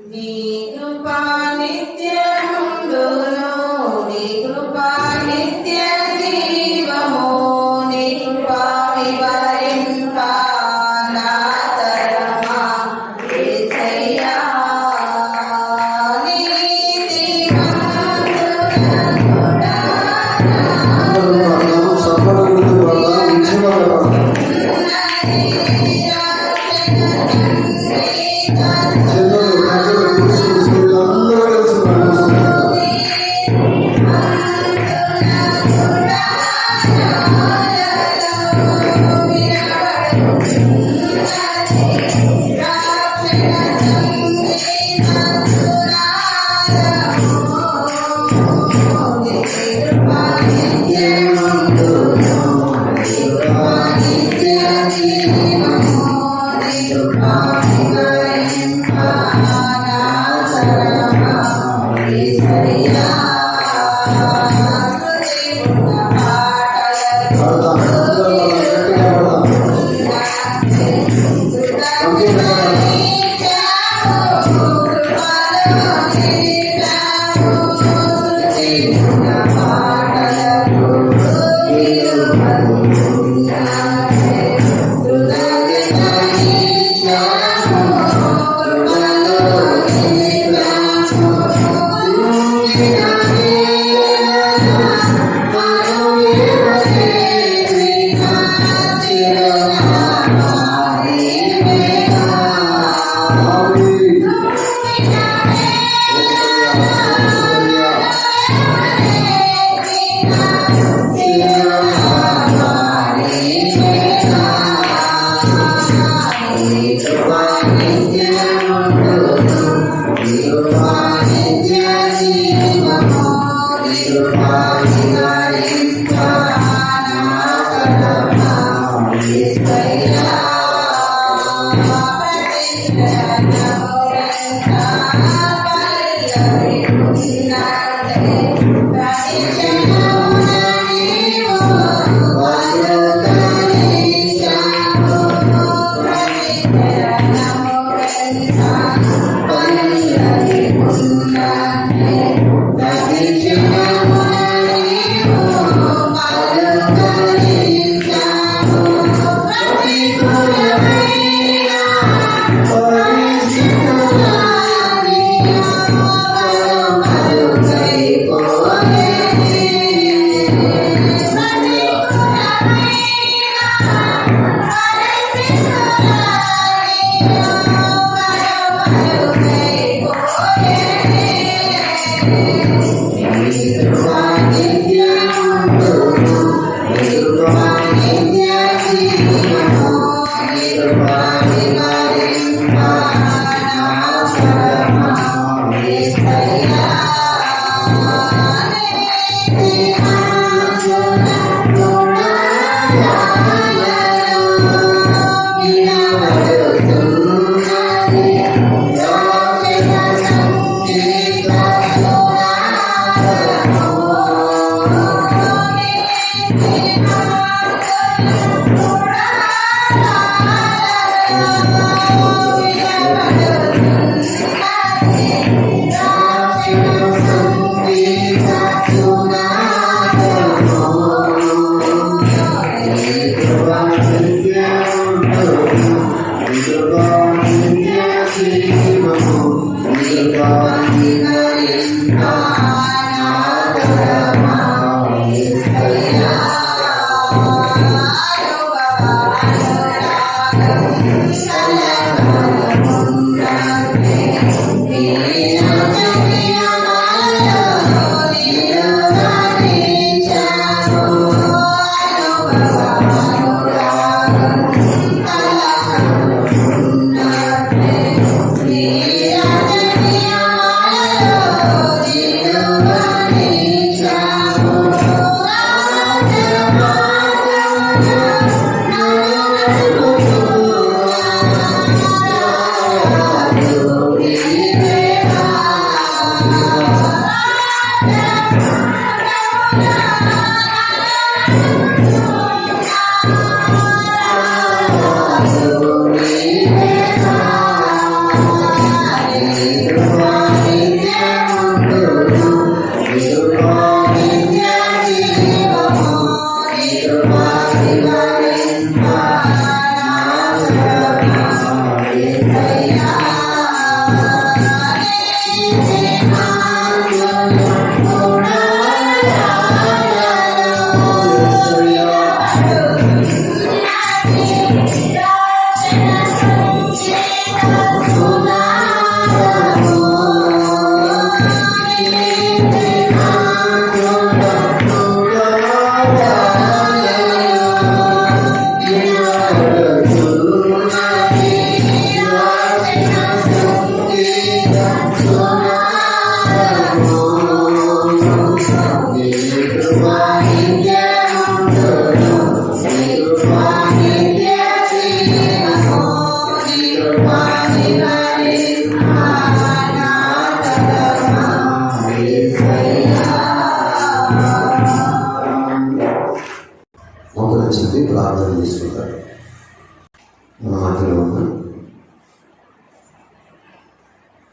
నీ కృపా నిత్యముండును, నీ కృపా నిత్య జీవము, నీ కృపా వివరింప నా తరమా యేసయ్యా.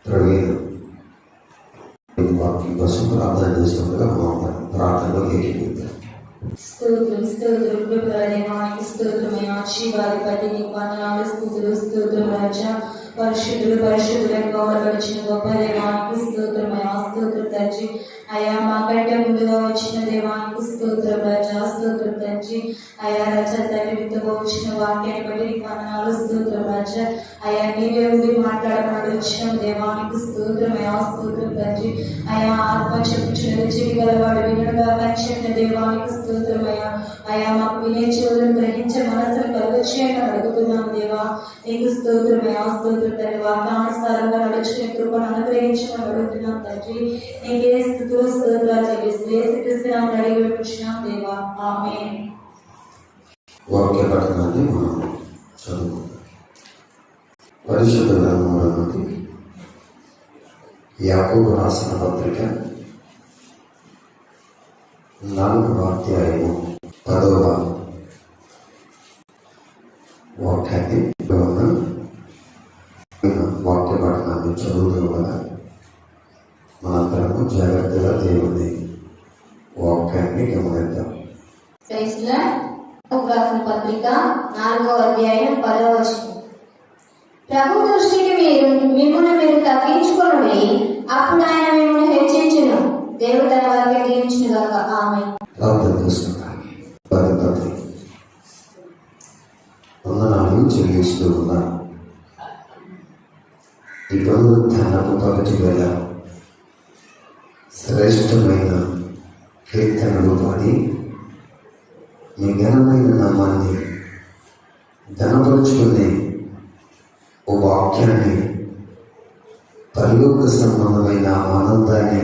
ప్రవీణ్ వాక్యం కోసం ప్రార్థన చేస్తుండగా మనం ప్రార్థనలో ఏకీభవిద్దాం. స్తోత్రం స్తోత్రం కృపగల దేవానికి స్తోత్రమైన ఆశీర్వాదపతి నీకు వందనాలు స్తుతులు స్తోత్రం రాజా పరిశుద్ధులు పరిశుద్ధులకు గౌరవపరిచిన గొప్ప దేవానికి స్తోత్రమైన స్తోత్రం తండ్రి అయా మాకంటే ముందుగా వచ్చిన దేవానికి స్తోత్రం రాజా స్తోత్రం తండ్రి అయా రాజా తండ్రి విత్తగా వచ్చిన వాక్యాన్ని బట్టి నీకు వందనాలు స్తోత్రం రాజా అయా నీవే ఉండి మాట్లాడమని వచ్చిన దేవానికి స్తోత్రమైన స్తోత్రం తండ్రి అయా ఆత్మ చెప్పుచున్నది చెవి గలవాడు వినగా కంచిన దేవానికి స్తోత్రమయ్యా అయా మాకు వినే చెవులను గ్రహించే మనసును కలుగచేయని అడుగుతున్నాం దేవా నీకు స్తోత్రమయ్యా స్తోత్రం తండ్రి వాక్యానుసారంగా నడుచుకునే కృపను అనుగ్రహించమని అడుగుతున్నాం తండ్రి నీకే స్తుతులు స్తోత్రాలు చెల్లిస్తూ యేసుక్రీస్తు నామమున అడిగి వేడుకుంటున్నాం దేవా ఆమేన్. వాక్య పఠనాన్ని మనం చదువుకుందాం. పరిశుద్ధ గ్రంథముల నుండి యాకోబు రాసిన పత్రిక 4వ అధ్యాయము 10వ వాక్యాన్ని వాక్య పఠనాన్ని చదువుతూ కదా మనందరము జాగ్రత్తగా దేవుని వాక్యాన్ని గమనిద్దాం. రాసిన పత్రిక 4వ అధ్యాయం 10వ వచనం. ప్రభు దృష్టికి మిమ్మల్ని మీరు తగ్గించుకొనుడి, అప్పుడు ఆయన మిమ్మల్ని హెచ్చించును. దేవుడు తన వాక్యం దీవించును గాక. ఆమేన్. ప్రార్థన చేసుకుంటాం. వందనాలు చెల్లిస్తూ ఉన్నాను. ఈ పునరుద్ధానపు పగటి వేళ శ్రేష్టమైన కీర్తనలు పాడి మీ ఘనమైన నామాన్ని ఘనపరుచుకునే ఓ వాక్యాన్ని పరలోక సంబంధమైన ఆనందాన్ని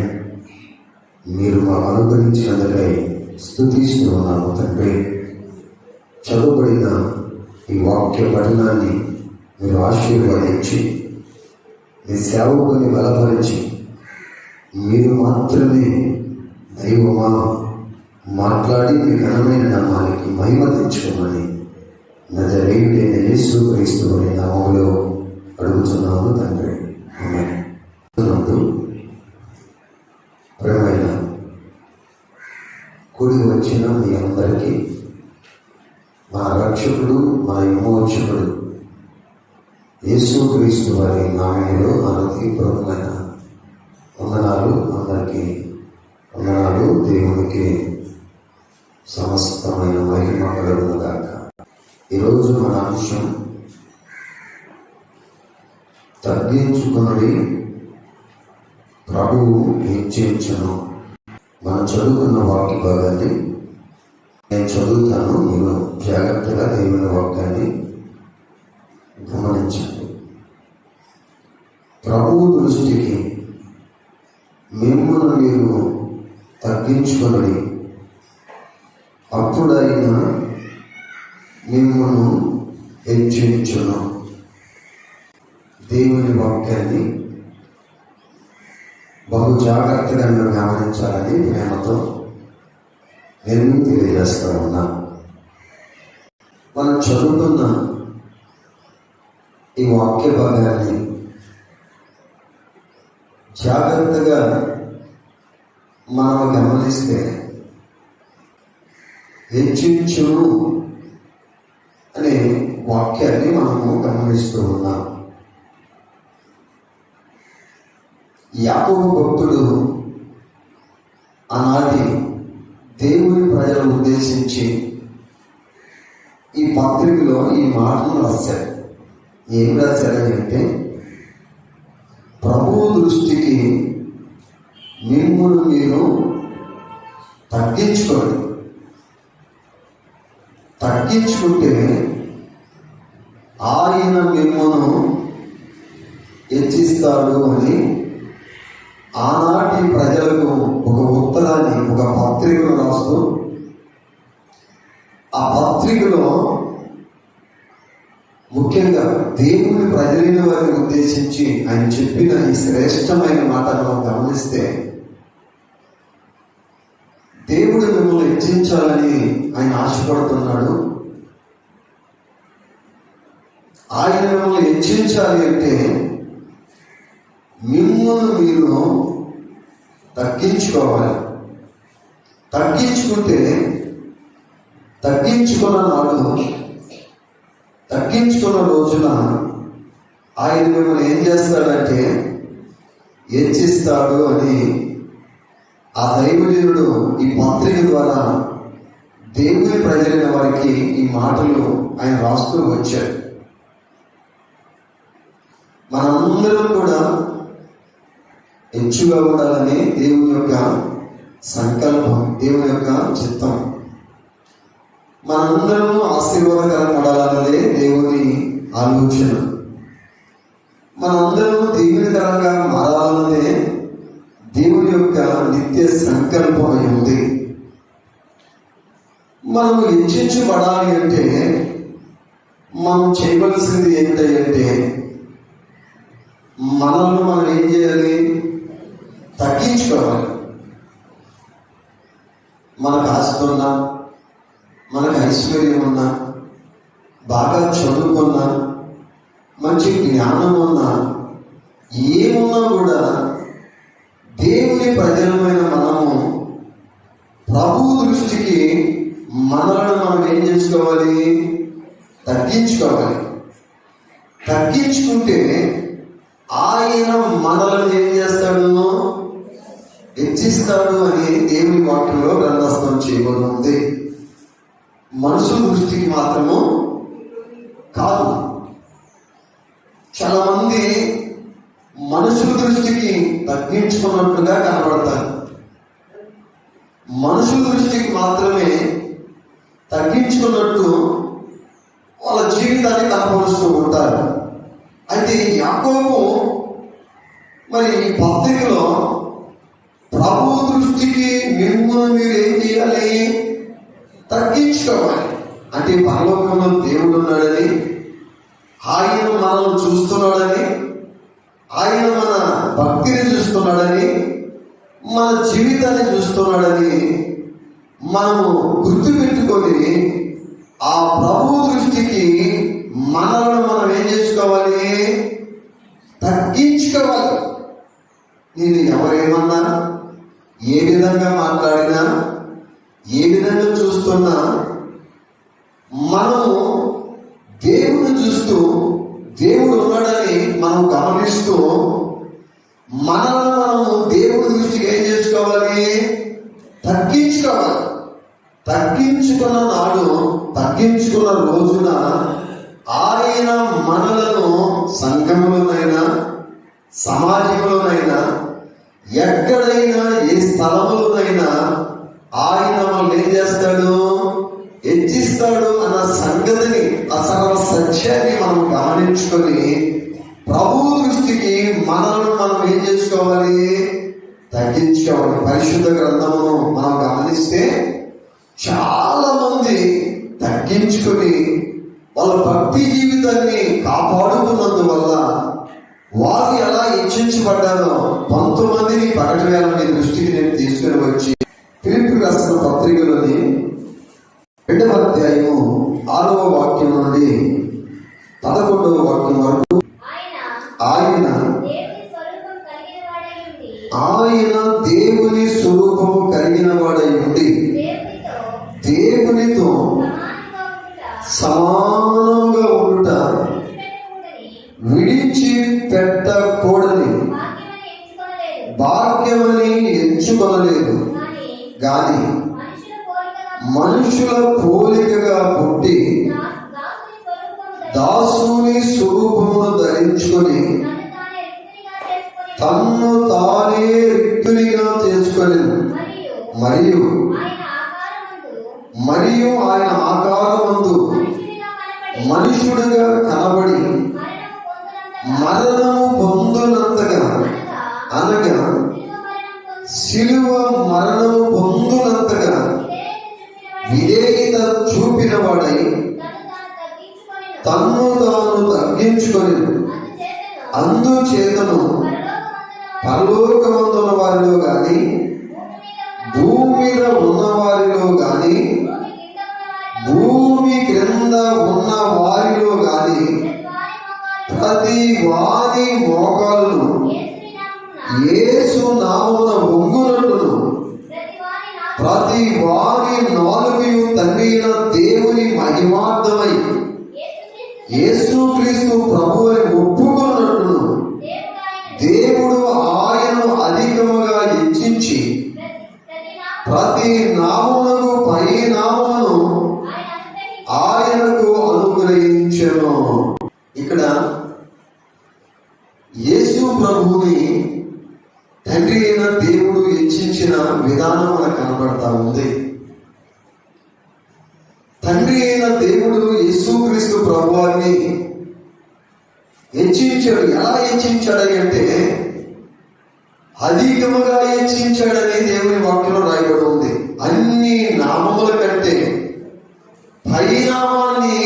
మీరు మాకు అనుగ్రహించినందుకై స్తుతిస్తూ ఉన్నాము తండ్రి. చదువుబడిన ఈ వాక్య పఠనాన్ని మీరు ఆశీర్వదించి మీ సేవకుని బలపరిచి మీరు మాత్రమే దైవమా మాట్లాడి మీ ఘనమైన నామానికి మహిమ తెచ్చుకోమని నజరేయుడైన యేసుక్రీస్తు అనే నామములో అడుగుతున్నాము తండ్రి. ఆమేన్. ప్రియమైన కూడి వచ్చిన మీ అందరికీ మా రక్షకుడు మా విమోచకుడు యేసుక్రీస్తు వారి నామములో హృదయపూర్వకమైన వందనాలు. అందరికీ వందనాలు. దేవునికి సమస్తమైన మహిమ కలుగును గాక. ఈరోజు మన అంశం తగ్గించుకున్నది ప్రభువు హెచ్చించును. మనం చదువుకున్న వాక్య భాగాన్ని నేను చదువుతాను, మీరు జాగ్రత్తగా దేవుని వాక్యాన్ని గమనించండి. ప్రభువు దృష్టికి మిమ్మల్ని మీరు తగ్గించుకున్నది, అప్పుడైనా మిమ్మల్ని హెచ్చించును. దేవుని వాక్యాన్ని బహు జాగ్రత్తగా మీరు గమనించాలని ప్రేమతో నేను తెలియజేస్తా ఉన్నా. మనం చదువుతున్న ఈ వాక్య భాగాన్ని జాగ్రత్తగా మనం గమనిస్తే హెచ్చించును అనే వాక్యాన్ని మనము గమనిస్తూ ఉన్నాం. యాకోబు భక్తుడు ఆనాటి దేవుని ప్రజలను ఉద్దేశించి ఈ పత్రికలో ఈ మాటను రాశాడు. ఏం రాశాడంటే, ప్రభువు దృష్టికి మిమ్మల్ని మీరు తగ్గించుకోండి. తగ్గించుకుంటే ఆయన మిమ్మల్ని హెచ్చిస్తాడు అని ఆనాటి ప్రజలకు ఒక ఉత్తరాన్ని, ఒక పత్రికను రాస్తూ, ఆ పత్రికలో ముఖ్యంగా దేవుని ప్రజలైన వారిని ఉద్దేశించి ఆయన చెప్పిన ఈ శ్రేష్టమైన మాటలను గమనిస్తే, దేవుడు మిమ్మల్ని హెచ్చించాలని ఆయన ఆశపడుతున్నాడు. ఆయన మిమ్మల్ని హెచ్చించాలి అంటే మీ తగ్గించుకోవాలి. తగ్గించుకుంటే తగ్గించుకున్న రోజున ఆయన మిమ్మల్ని ఏం చేస్తాడంటే హెచ్చిస్తాడు అని ఆ దైవజనుడు ఈ పత్రిక ద్వారా దేవుని ప్రజలైన వారికి ఈ మాటలు ఆయన రాస్తూ వచ్చాడు. మనందరం కూడా హెచ్చుగా ఉండాలని దేవుని యొక్క సంకల్పం, దేవుని యొక్క చిత్తం. మనందరం ఆశీర్వాదకరం పడాలన్నదే దేవుని ఆలోచన. మనందరం దీవెనకరంగా మారాలన్నదే దేవుని యొక్క నిత్య సంకల్పం అయి ఉంది. మనం హెచ్చించబడాలి అంటే మనం చేయవలసింది ఏమిటంటే మనల్ని మనం ఏం చేయాలి? తగ్గించుకోవాలి. మనకు ఆస్తి ఉన్నా, మనకు ఐశ్వర్యం ఉన్నా, బాగా చదువుకున్నా, మంచి జ్ఞానం ఉన్నా, ఏమున్నా కూడా దేవుని ప్రజలమైన మనము ప్రభు దృష్టికి మనలను మనం ఏం చేసుకోవాలి? తగ్గించుకోవాలి. తగ్గించుకుంటే ఆయన మనలను ఏం చేస్తాడు? హెచ్చిస్తాడు అని దేవుని వాక్యంలో గ్రంథస్థం చేయబడింది. మనుషుల దృష్టికి మాత్రము కాదు. చాలా మంది మనుషుల దృష్టికి తగ్గించుకున్నట్లుగా కనబడతారు. మనుషుల దృష్టికి మాత్రమే తగ్గించుకున్నట్టు వాళ్ళ జీవితాన్ని కనపరుస్తూ ఉంటారు. అయితే యాకోబు మరి ఈ పత్రికలో ప్రభు దృష్టికి మిమ్మల్ని మీరు ఏం చేయాలి? తగ్గించుకోవాలి. అంటే పరలోకంలో దేవుడు ఉన్నాడని, ఆయన మనల్ని చూస్తున్నాడని, ఆయన మన భక్తిని చూస్తున్నాడని, మన జీవితాన్ని చూస్తున్నాడని మనము గుర్తుపెట్టుకొని ఆ ప్రభు దృష్టికి మనల్ని మనం ఏం చేసుకోవాలి? తగ్గించుకోవాలి. నేను ఎవరేమన్నా, ఏ విధంగా మాట్లాడినా, ఏ విధంగా చూస్తున్నా మనము దేవుని చూస్తూ దేవుడు ఉన్నాడని మనం గమనిస్తూ మనల్ని మనము దేవుడి దృష్టికి ఏం చేసుకోవాలి? తగ్గించుకోవాలి. తగ్గించుకున్న నాడు, తగ్గించుకున్న రోజున ఆయన మనలను సంఘంలోనైనా సమాజంలోనైనా ఎక్కడైనా ఏ స్థలంలోనైనా ఆయన మనల్ని ఏం చేస్తాడు? హెచ్చిస్తాడు అన్న సంగతిని, అసలు సత్యాన్ని మనం గమనించుకొని ప్రభు దృష్టికి మనల్ని మనం ఏం చేసుకోవాలి? తగ్గించుకోవాలి. పరిశుద్ధ గ్రంథమును మనం గమనిస్తే చాలా మంది తగ్గించుకొని వాళ్ళ భక్తి జీవితాన్ని కాపాడుకున్నందువల్ల వారు ఎలా హెచ్చించబడ్డారో 19 మందిని ప్రకటన దృష్టికి నేను తీసుకుని వచ్చి ఫిలిప్పీయులకు రాసిన పత్రికలోని 2వ అధ్యాయము 6వ వాక్యం నుండి 11వ వాక్యం వరకు ఆయన దేవుని స్వరూపము కలిగిన వాడై ఉండి దేవునితో సమానంగా ఉండుట విడిచి పెట్టకూడని భాగ్యమని ఎంచుకొనలేదు, గాని మనుషుల పోలికగా పుట్టి దాసుని స్వరూపమును ధరించుకొని తన్ను తానే రిక్తునిగా చేసుకొనెను. మరియు ఆయన ఆకారమందు మనుషుడుగా కనబడి మరణము పొందునంతగా, అనగా శిలువ మరణము పొందునంతగా విధేయత చూపిన వాడై తన్ను తాను తగ్గించుకొని అందుచేతను పరలోకమందున్న వారిలో గాని భూమి మీద ఉన్న వారిలో గాని భూమి క్రింద ఉన్న వారిలో గాని ప్రతి వారి మోకాలును యేసు నామమున వంగునట్టును ప్రభు అని ఒప్పుకున్నట్టు దేవుడు ఆయనను అధికముగా హెచ్చించి ప్రతి నామమునకు పై నామమును ఆయనకు అనుగ్రహించెను. ఇక్కడ యేసు ప్రభువుని తండ్రి అయిన దేవుడు హెచ్చించిన విధానం మనకు కనబడతా ఉంది. తండ్రి అయిన దేవుడు యేసుక్రీస్తు ప్రభువాన్ని హెచ్చించాడు. ఎలా హెచ్చించాడు అంటే అధికముగా హెచ్చించాడని దేవుని వాక్యంలో రాయబడి ఉంది. అన్ని నామముల కంటే పై నామాన్ని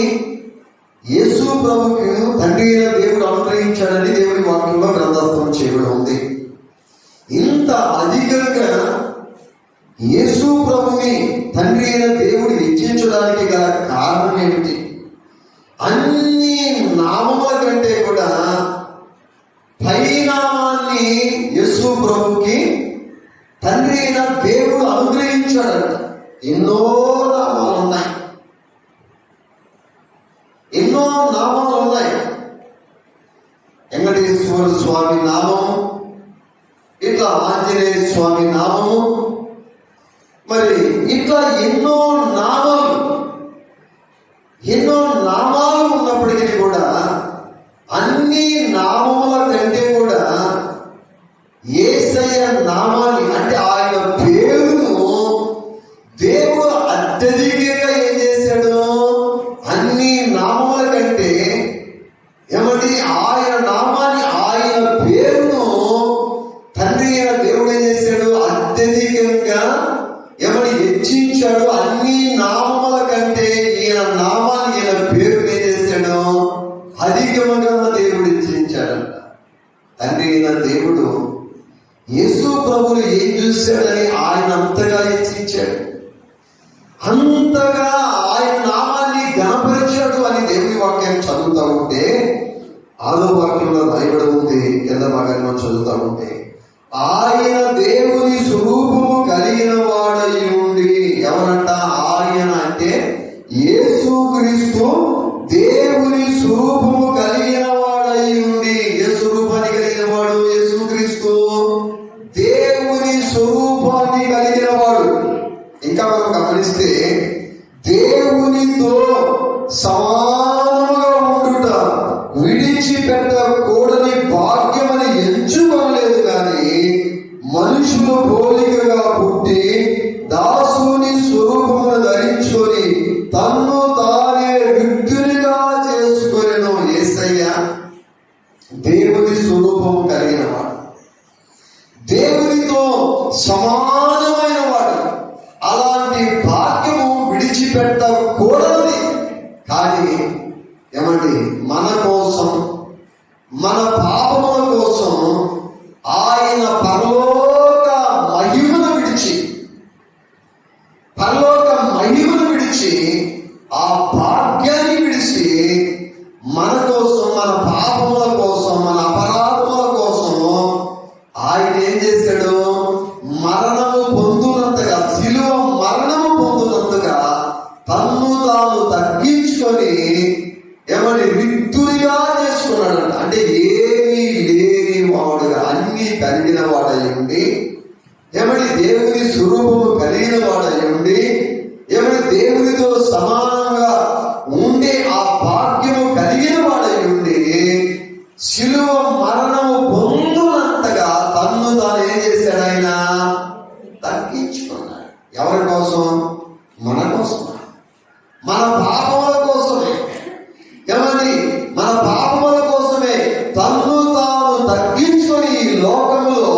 యేసు ప్రభుకి తండ్రి అయిన దేవుడు అనుగ్రహించాడని దేవుని వాక్యంలో గ్రంథస్థం చేయబడి ఉంది. ఇంత అధికంగా యేసు ప్రభుని తండ్రి అయిన దేవుడు హెచ్చించడానికి గల కారణం ఏమిటి? అన్ని నామముల కంటే కూడా పై నామాన్ని యేసు ప్రభుకి తండ్రి అయిన దేవుడు అనుగ్రహించాడంట. ఎన్నో నామాలు ఉన్నాయి, ఎన్నో నామాలు ఉన్నాయి. వెంకటేశ్వర స్వామి నామము, ఇట్లా ఆంజనేయ స్వామి నామము, మరి ఇట్లా ఎన్నో నామాలు ఉన్నప్పటికీ కూడా అన్ని నామముల కంటే కూడా యేసయ్య నామాన్ని అంటే ఆయన పేరును దేవుడు అత్యధికంగా ఏం చేశాడు? అన్ని నామముల కంటే ఏమంటే ఆయన నామాన్ని, ఆయన పేరును తండ్రి అయిన దేవుడు ఏం చేశాడు? అత్యధికంగా ఏమని హెచ్చించాడు. అన్ని నామముల కంటే ఈయన నామాన్ని, ఈయన పేరు ఏం చేశాడు? అధికముగా దేవుడు హెచ్చించాడంట. తండ్రి అయిన దేవుడు యేసు ప్రభువుని ఏం చూశాడని ఆయన అంతగా హెచ్చించాడు, అంతగా ఆయన నామాన్ని ఘనపరిచాడు అని దేవుని వాక్యం చదువుతా ఉంటే, ఆరో వాక్యంలో రాయబడి ఉంది. కింద భాగంలో చదువుతా ఉంటే, ఆయన దేవుని స్వరూపము కలిగిన వాడై ఉండి. ఎవరంట? ఆయన అంటే యేసుక్రీస్తు దేవుని స్వరూపము కలిగిన వాడై ఉండి. ఏ స్వరూపాన్ని కలిగిన వాడు? యేసుక్రీస్తు దేవుని స్వరూపాన్ని కలిగిన వాడు. ఇంకా మనం గమనిస్తే దేవునితో సమానముగా ఉండుట విడిచిపెట్టకూడని భాగ్యమని ఎంచుకోలేదు కానీ మనుషులు పోలికగా పుట్టి దాసుని స్వరూపమును ధరించుకొని తన్ను తానే విగ్గునిగా చేసుకొనెను. యేసయ్య దేవుని స్వరూపము కలిగిన వాడు, దేవునితో సమానమైన వాడు. అలాంటి భాగ్యము విడిచిపెట్టకూడదు. కానీ ఏమండి, మన కోసం, మన పాపముల కోసం ఆయన పరలోక మహిమను విడిచి ఆ భాగ్యాన్ని విడిచి మన కోసం, మన పాపముల కోసం, మన అపరాధముల కోసం ఆయన ఏం చేశాడు? మరణము పొందునంతగా, శిలువ మరణము పొందునంతగా తన్ను తాను తగ్గించుకొని ఏమని రిక్తునిగా చేసుకున్నాడంట. అంటే ఏమీ లేని వాడుగా, అన్ని కలిగిన వాడై ఉండి, ఏమని దేవుని స్వరూపము కలిగిన వాడై ఉండి, ఏమని దేవునితో సమానంగా ఉండే ఆ భాగ్యము కలిగిన వాడై ఉండి, శిలువ మరణము పొందునంతగా తన్ను తాను ఏం చేశాడు? ఆయన తగ్గించుకున్నాడు. ఎవరి కోసం? మన కోసం, మన పాపముల కోసమే. ఏమని? మన పాపముల కోసమే తన్ను తాను తగ్గించుకొని ఈ లోకములో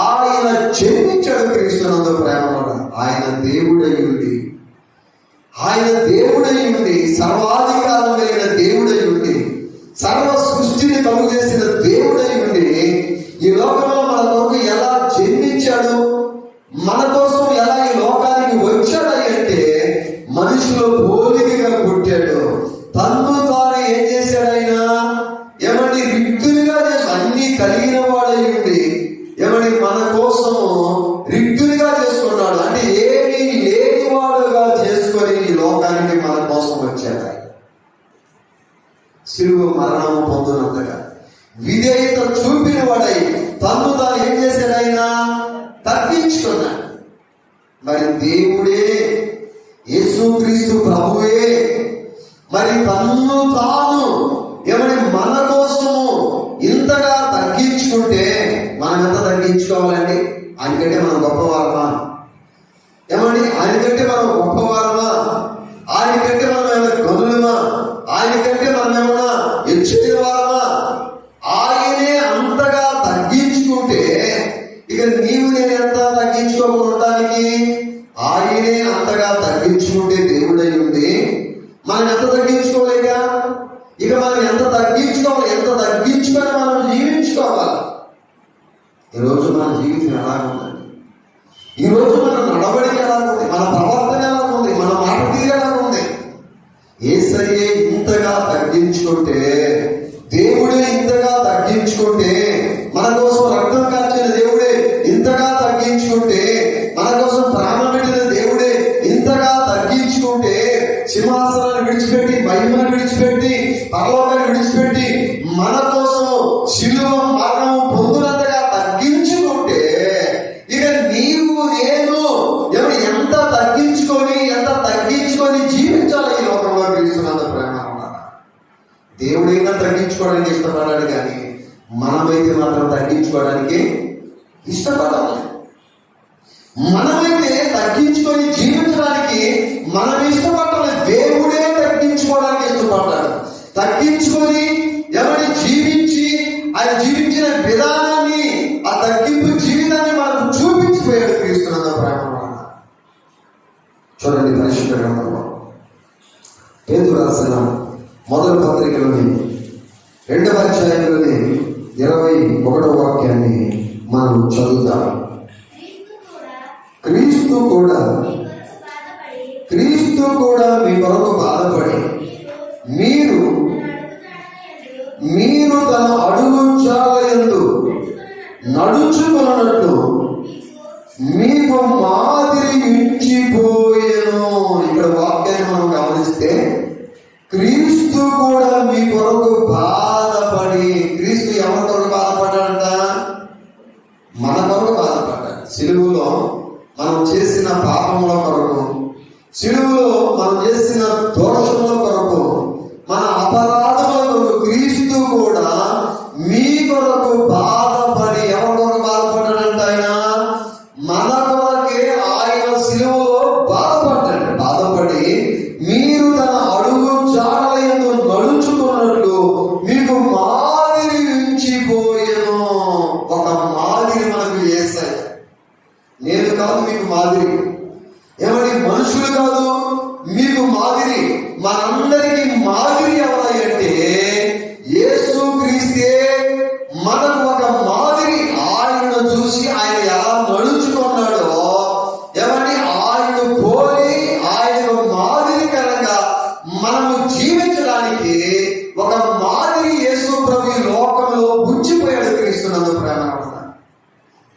ఆయన చెల్లించాడు. క్రీస్తునందు ప్రేమపడ ఆయన దేవుడై ఉండి, సర్వాధికారం కలిగిన దేవుడై ఉండి, సర్వ సృష్టిని కలుగు చేసిన దేవుడై ఉండి ఈ లోకంలో మన కొరకు ఎలా జన్మించాడు, మన కోసం ఎలా ఈ లోకానికి వచ్చాడు అంటే మనుషుల పోలికగా పుట్టాడు. తన్ను తాను ఏం చేశాడు? ఆయన ఏమని రిక్తునిగా చేసి అన్ని కలిగిన వాడై ఉండి ఏమని మన కోసము రిక్తునిగా చేసుకున్నాడు. అంటే ఏమీ లేనివాడుగా చేసుకొని ఈ లోకానికి మన కోసం వచ్చాడు. ఆయన శిలువ మరణం వాడై తను తాను ఏం చేశాడు? ఆయన తగ్గించుకున్నాడు. మరి దేవుడే, యేసుక్రీస్తు ప్రభువే మరి తన్ను తాను మన కోసము ఇంతగా తగ్గించుకుంటే మనం ఎంత తగ్గించుకోవాలండి? ఆయనకంటే మనం గొప్పవారమా? ఆయనకంటే మనం గొప్పవారమా? ఆయనకంటే మనం ఏమైనా గనులమా? ఆయనకంటే మనం ఏమన్నా హెచ్చిన వారమా? ఆయనే అంతగా తగ్గించుకుంటే ఇక నీవు నేను ఎంత తగ్గించుకోకుండా ఆయనే అంతగా తగ్గించుకుంటే దేవుడై ఉంది మనం ఎంత తగ్గించుకోలేక ఇక మనం ఎంత తగ్గించుకోవాలి? ఎంత తగ్గించుకొని మనం జీవించుకోవాలి? ఈరోజు మన జీవితం ఎలా ఉందండి? ఈరోజు మన నడవడిక ఎలా ఉంది? మన ప్రవర్తన ఎలా ఉంది? మన మాట తీరు ఎలా ఉంది? యేసయ్యే ఇంతగా తగ్గించుకుంటే, దేవుడే ఇంతగా తగ్గించుకుంటే, మన కోసం రక్తం కార్చిన దేవుడే ఇంతగా తగ్గించుకుంటే, మన కోసం ప్రాణం పెట్టిన దేవుడే ఇంతగా తగ్గించుకుంటే, సింహాసనాన్ని విడిచిపెట్టి, మహిమను విడిచిపెట్టి, పరలోకాన్ని విడిచిపెట్టి మన కోసం శిలువ మరణం పొందినంతగా తగ్గించుకుంటే ఇక నీవు నేను ఎంత తగ్గించుకొని జీవించాలి ఈ లోకంలో? క్రీస్తునందు ప్రేమ దేవుడైనా తగ్గించుకోవడానికి ఇష్టపడాలి, కానీ మనమైతే మాత్రం తగ్గించుకోవడానికి ఇష్టపడాలి. మనమైతే తగ్గించుకొని జీవించడానికి మనం ఇష్టపడాలి. దేవుడే తగ్గించుకోవడానికి ఇష్టపడ్డాడు. తగ్గించుకొని జీవించి ఆయన జీవించిన విధానాన్ని, ఆ తగ్గింపు జీవితాన్ని మనకు చూపించిపోయాడు క్రీస్తునందు ప్రేమ. చూడండి, పరిశుద్ధ గ్రంథంలో పేతురు రాసిన మొదటి పత్రికలోని 2వ అధ్యాయంలోని 21వ వాక్యాన్ని మనం చదువుతాం. క్రీస్తు కూడా మీ కొరకు బాధపడి మీరు తన అడుగు జాలయందు నడుచుకున్నట్టు మీకు మాదిరి మించిపోయేను. ఇక్కడ వాక్యాన్ని మనం గమనిస్తే క్రీస్తు కూడా మీ కొరకు బాధపడి, క్రీస్తు ఎవరి కొరకు బాధపడ్డాడంట? మన కొరకు బాధపడ్డాడు. సిలువలో మనం చేసిన పాపముల కొరకు, సిలువలో మనం చేసిన దోషముల కొరకు, మన అపరాధముల కొరకు క్రీస్తు కూడా మీ కొరకు బాధపడి, ఎవరి కొరకు బాధపడ్డాడంట? ఆయన మన కొరకే ఆయన సిలువలో బాధపడి మీరు తన అడుగు జాడలందు నడుచుకున్నట్లు మీకు మాదిరి మించిపోయేను. ఒక మాదిరి మనకు యేసయ్య. నేను కాదు మీకు మాదిరి, మనుషులు కాదు మీకు మాదిరి. మనందరికీ మాదిరి ఎవరై అంటే యేసుక్రీస్తే మనకు ఒక మాదిరి. ఆయనను చూసి ఆయన ఎలా నడుచుకున్నాడో ఆయన పోలి ఆయన మాదిరికరంగా మనము జీవించడానికి ఒక మాదిరి యేసు ప్రభు లోకంలో పుచ్చిపోయాడు క్రీస్తునందు ప్రేమ.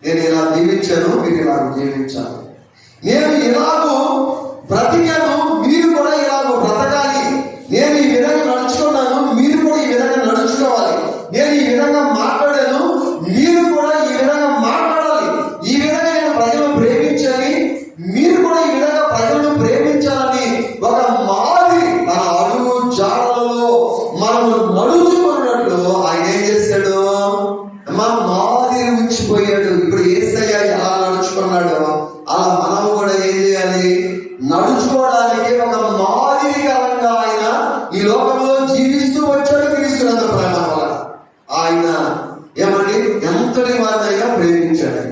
నేను ఇలా జీవించాను, మీరు ఇలా జీవించాలి. నేను ఇలాగో బ్రతికాను, మీరు కూడా ఇలాగో బ్రతకాలి. నేను ఈ విధంగా నడుచుకున్నాను, మీరు కూడా ఈ విధంగా నడుచుకోవాలి. నేను ఈ విధంగా మాట్లాడాను, మీరు కూడా ఈ విధంగా మాట్లాడాలి. ఈ విధంగా నేను ప్రజలను ప్రేమించాలి, మీరు కూడా ఈ విధంగా ప్రజలను ప్రేమించాలని ఒక మాదిరి తన అడుగు జాడలలో మనము నడుచుకున్నట్లు ఆయన ఏం చేశాడు? మాదిరి ఉంచిపోయాడు. ఇప్పుడు యేసయ్య ఎలా నడుచుకున్నాడో అలా మనం కూడా ఏం చేయాలి? నడుచుకోవడానికి ఒక మాదిరికరంగా ఆయన ఈ లోకంలో జీవిస్తూ వచ్చాడు క్రీస్తునందు ప్రేమ వల్ల. ఆయన ఎంతటి వారినైనా ప్రేమించాడు,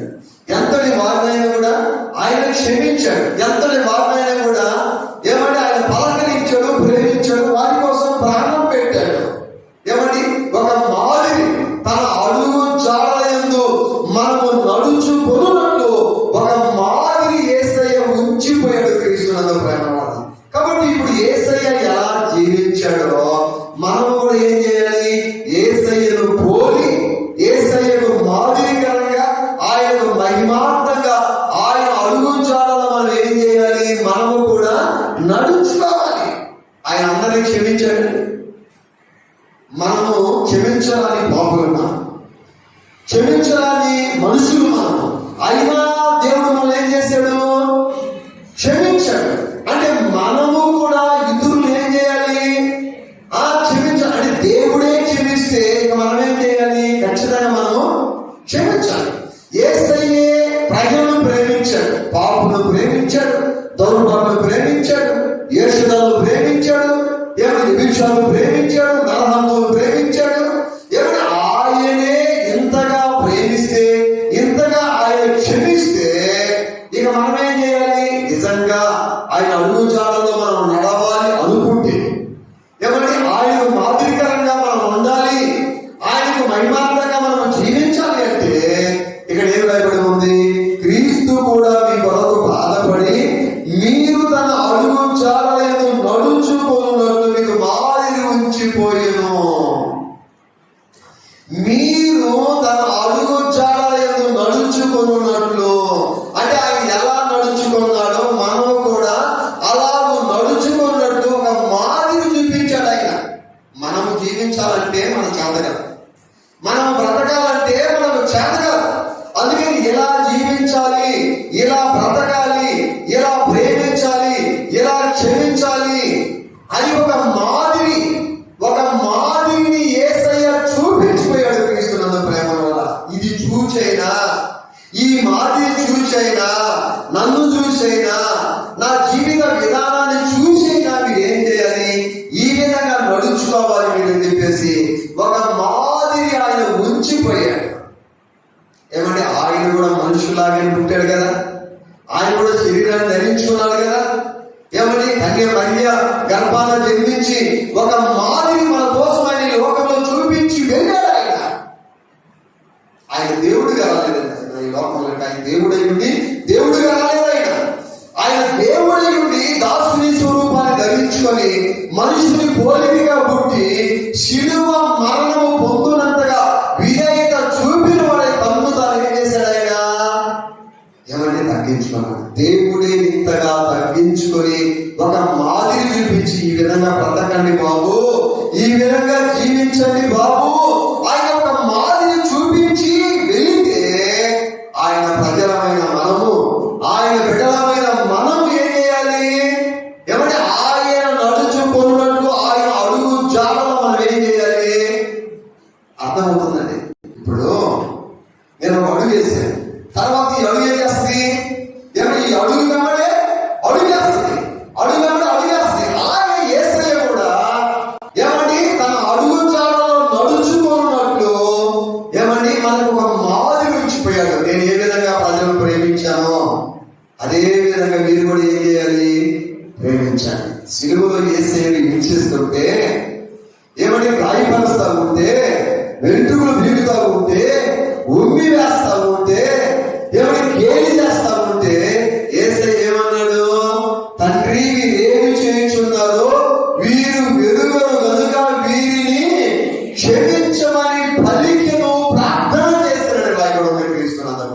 ఎంతటి వారినైనా కూడా ఆయన క్షమించాడు, ఎంతటి వారినైనా కూడా ఆయన పలకరించాడు, ప్రేమించాడు, వారి కోసం ప్రాణం పెట్టాడు. ఒక మాదిరి తన అడుగు జాడయందు మనము క్షమించడాన్ని మనుషులు మనం. అయినా దేవుడు మనల్ని ఏం చేశాడు? క్షమించాడు. అంటే మనము కూడా ఇతరులు ఏం చేయాలి? క్షమించాలి. అంటే దేవుడే క్షమిస్తే ఇక మనం ఏం చేయాలి? ఖచ్చితంగా మనము క్షమించాలి. యేసయ్యే ప్రజలను ప్రేమించాడు, పాపులను ప్రేమించాడు, దౌర్భాగ్యులను ప్రేమించాడు, యేషుదాలను ప్రేమించాడు, వ్యభిచారులను ప్రేమించాడు, నరహంతులను ప్రేమించాడు. ఆయనే ఇంతగా ప్రేమిస్తే, ఇంతగా ఆయన క్షమిస్తే ఇక మనం ఏం చేయాలి? నిజంగా ఆయన అడుగుజాడలో మనం నడవాలి అనుకుంటే, ఆయనకు మాదిరికరంగా మనం ఉండాలి, ఆయనకు మహిమార్థంగా మనం జీవించాలి అంటే ఇక్కడ ఏం రాయబడి ఉంది? క్రీస్తు కూడా మీ కొరకు బాధపడి మీరు తన అడుగు జాడలేదు నడుచుకున్నట్లు మీకు మాదిరి ఉంచిపోయేను. మీరు తన అడుగు జాడలేదు నడుచుకున్నట్లు అంటే ఆయన ఎలా నడుచుకున్నాడో మనం కూడా అలాగూ నడుచుకున్నట్టు ఒక మాదిరి చూపించాడు ఆయన. మనము జీవించాలంటే మన చేతగా, మనం బ్రతకాలంటే మనకు చేతగా. అందుకని ఇలా జీవించాలి, ఇలా బ్రతకాలి, ఇలా ప్రేమించాలి, ఇలా క్షమించాలి అని ఒక మాదిరిని యేసయ్య చూపించిపోయాడు క్రీస్తునందు ప్రేమ వల్ల. ఇది చూచైనా, ఈ మాదిరి చూచైనా, నన్ను చూసైనా, నా జీవిత విధానాన్ని చూసైనా మీరు ఏం చేయాలి? ఈ విధంగా నడుచుకోవాలి మీరు అని చెప్పేసి ఒక మాదిరి ఆయన ఉంచిపోయాడు. ఆయన కూడా మనుషులాగానే పుట్టాడు కదా, ఆయన కూడా శరీరాన్ని ధరించుకున్నాడు కదా. కన్య గర్భాన జన్మించి ఒక మాదిరి మన కోసం ఆయన లోకంలో చూపించి వెళ్ళాడు. ఆయన దేవుడిగా రాలేదండి ఈ లోకంలో. ఆయన దేవుడై ఉండి దేవుడిగా రాలేదు. ఆయన దేవుడై ఉండి దాసుని స్వరూపాన్ని ధరించుకొని మనుషుని పోలికగా పుట్టి శిలువ మరణము పొందునంతగా విధేయత చూపిన వాడే తమ్ము తాను ఏం చేశాడు? ఆయన తగ్గించుకున్నాడు. దేవుడే ఇంతగా తగ్గించుకొని ఒక మాదిరి చూపించి ఈ విధంగా బ్రతకండి బాబు, ఈ విధంగా జీవించండి బాబు, ఆయన ఒక మాదిరి చూపించి వెళితే ఆయన ప్రజలమైన మనము, ఆయన బిడ్డలమైన మనం ఏం చేయాలి? ఆయన నడుచుకున్నట్లు ఆయన అడుగు జాడలో మనం ఏం చేయాలి? అర్థమవుతుందండి. ఇప్పుడు నేను ఒక అడుగు వేసాను, తర్వాత ఈ అడుగు ఏం చేస్తుంది? ఈ అడుగు వెంబడే అడుగేస్తుంది, అడుగు వెంబడే అడుగేస్తుంది. అలాగే యేసయ్య కూడా తన అడుగు జాడలో నడుచుకున్నట్లు మనకు ఒక మాదిరి ఉంచిపోయాడు. నేను ఏ విధంగా ప్రజలను ప్రేమించానో అదే విధంగా మీరు కూడా ఏం చేయాలి? ప్రేమించాలి. సిలువలో యేసయ్యని హింసిస్తుంటే, గాయపరుస్తా ఉంటే, వెంట్రుకలు పీకుతా ఉంటే, ఉమ్మి వేస్తా ఉంటే, గేలి చేస్తా ఉంటే యేసయ్య ఏమన్నాడు? తండ్రి వీరేమి చేయించున్నారో వీరు వెలుగరు కనుక వీరిని క్షమించమని పలికెను, ప్రార్థన చేశాడు. రాయబడి క్రీస్తునందు.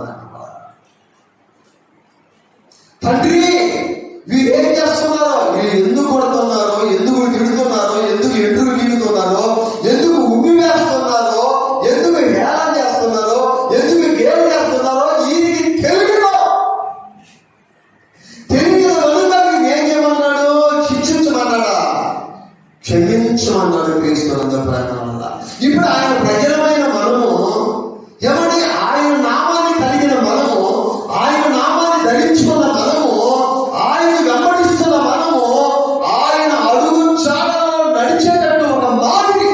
తండ్రి వీరేం చేస్తున్నారో, వీళ్ళు ఎందుకు కొడుతున్నారో, ఎందుకు తిడుతున్నారో, ఎందుకు ఎంట్రుకు తిడుతున్నారో, ఎందుకు ఉమ్మి వేస్తున్నారో, ఎందుకు హేళన చేస్తున్నారో, ఎందుకు గేలు చేస్తున్నారో వీరికి తెలియదు కనుక ఏం చేయమన్నాడు? శిక్షించమన్నాడా? క్షమించమన్నాడు క్రీస్తునందు ప్రేమ వల్ల. ఇప్పుడు ఆయన ప్రజలమైన మనము ఆయన నామాన్ని కలిగిన మనము, ఆయన నామాన్ని ధరించుకున్న మనము, ఆయన వెంబడిస్తున్న మనము, ఆయన అడుగు చాలలో నడిచేటట్టు ఒక మాదిరి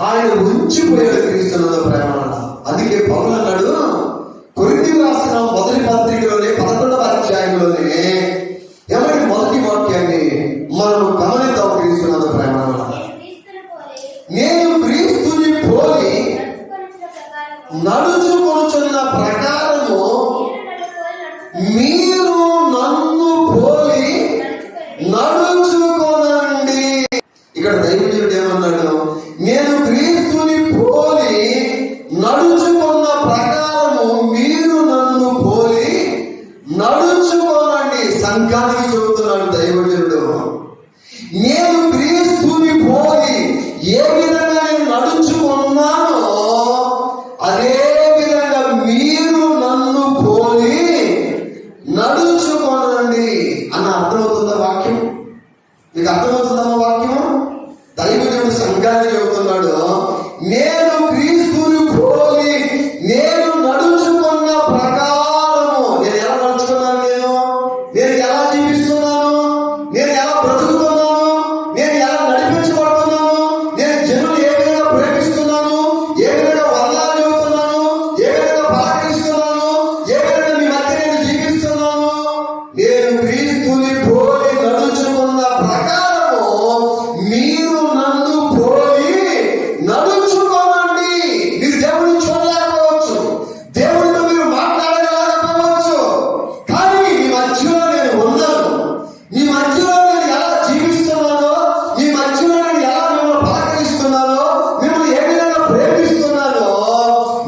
ఆయన ఉంచిపోయాడు క్రీస్తునందు ప్రేమ వల్ల. అందుకే పౌలు అన్నాడు కొరింథీయులకు రాసిన మొదటి పత్రికలోనే 11వ అధ్యాయంలోనే మొదటి వాక్యాన్ని మనం గమనిద్దాం. క్రీస్తునందు ప్రేమ వల్ల నేను క్రీస్తుని పోలి నడుచుకొనుచున్న ప్రకారము మీరు నన్ను పోలి నడుచుకోనండి. ఇక్కడ దైవజనుడు ఏమన్నాడు? నేను క్రీస్తుని పోలి నడుచుకున్న ప్రకారము మీరు నన్ను పోలి నడుచుకోనండి. సంఘానికి చెబుతున్నాడు దైవజనుడు. నేను క్రీస్తుని పోలి ఏ విధంగా నేను నడుచు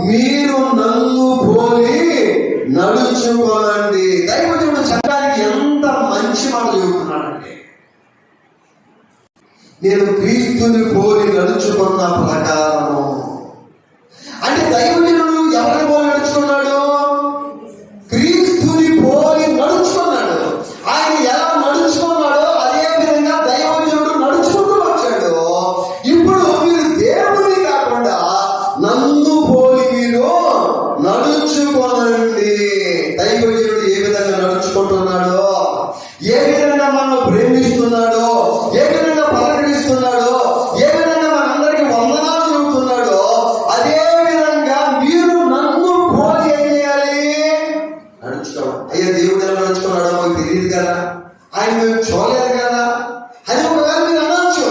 మీరు నన్ను పోలి నడుచుకోనండి. దైవజనుడు సంఘానికి ఎంత మంచి మాట చెబుతున్నాడంటే, నేను క్రీస్తుని పోలి నడుచుకున్న ప్రకారము. అంటే దైవజనుడు ఎవరిని పోలి నడుచుకున్నాడు? క్రీస్తుని పోలి నడుచుకున్నాడు. ఆయన ఎలా నడుచుకున్నాడో అదే విధంగా దైవజనుడు నడుచుకుంటూ వచ్చాడు. ఇప్పుడు మీరు దేవుని కాకుండా నన్ను పోలి మీరు నడుచుకోనండి. దైవజనుడు ఏ విధంగా నడుచుకుంటున్నాడో, ఏ విధంగా మనం ప్రేమిస్తున్నాడో, ఏ విధంగా పలకరిస్తున్నాడో, ఏ విధంగా మనందరికీ వందనాలు చెబుతున్నాడో, అదే విధంగా మీరు నన్ను పోలి ఏం చేయాలి? నడుచుకోవాలి. అయ్యా దేవుడు ఎలా నడుచుకున్నాడో మాకు తెలియదు కదా, ఆయన మేము చూడలేదు కదా అది ఒకవేళ మీరు అనొచ్చు.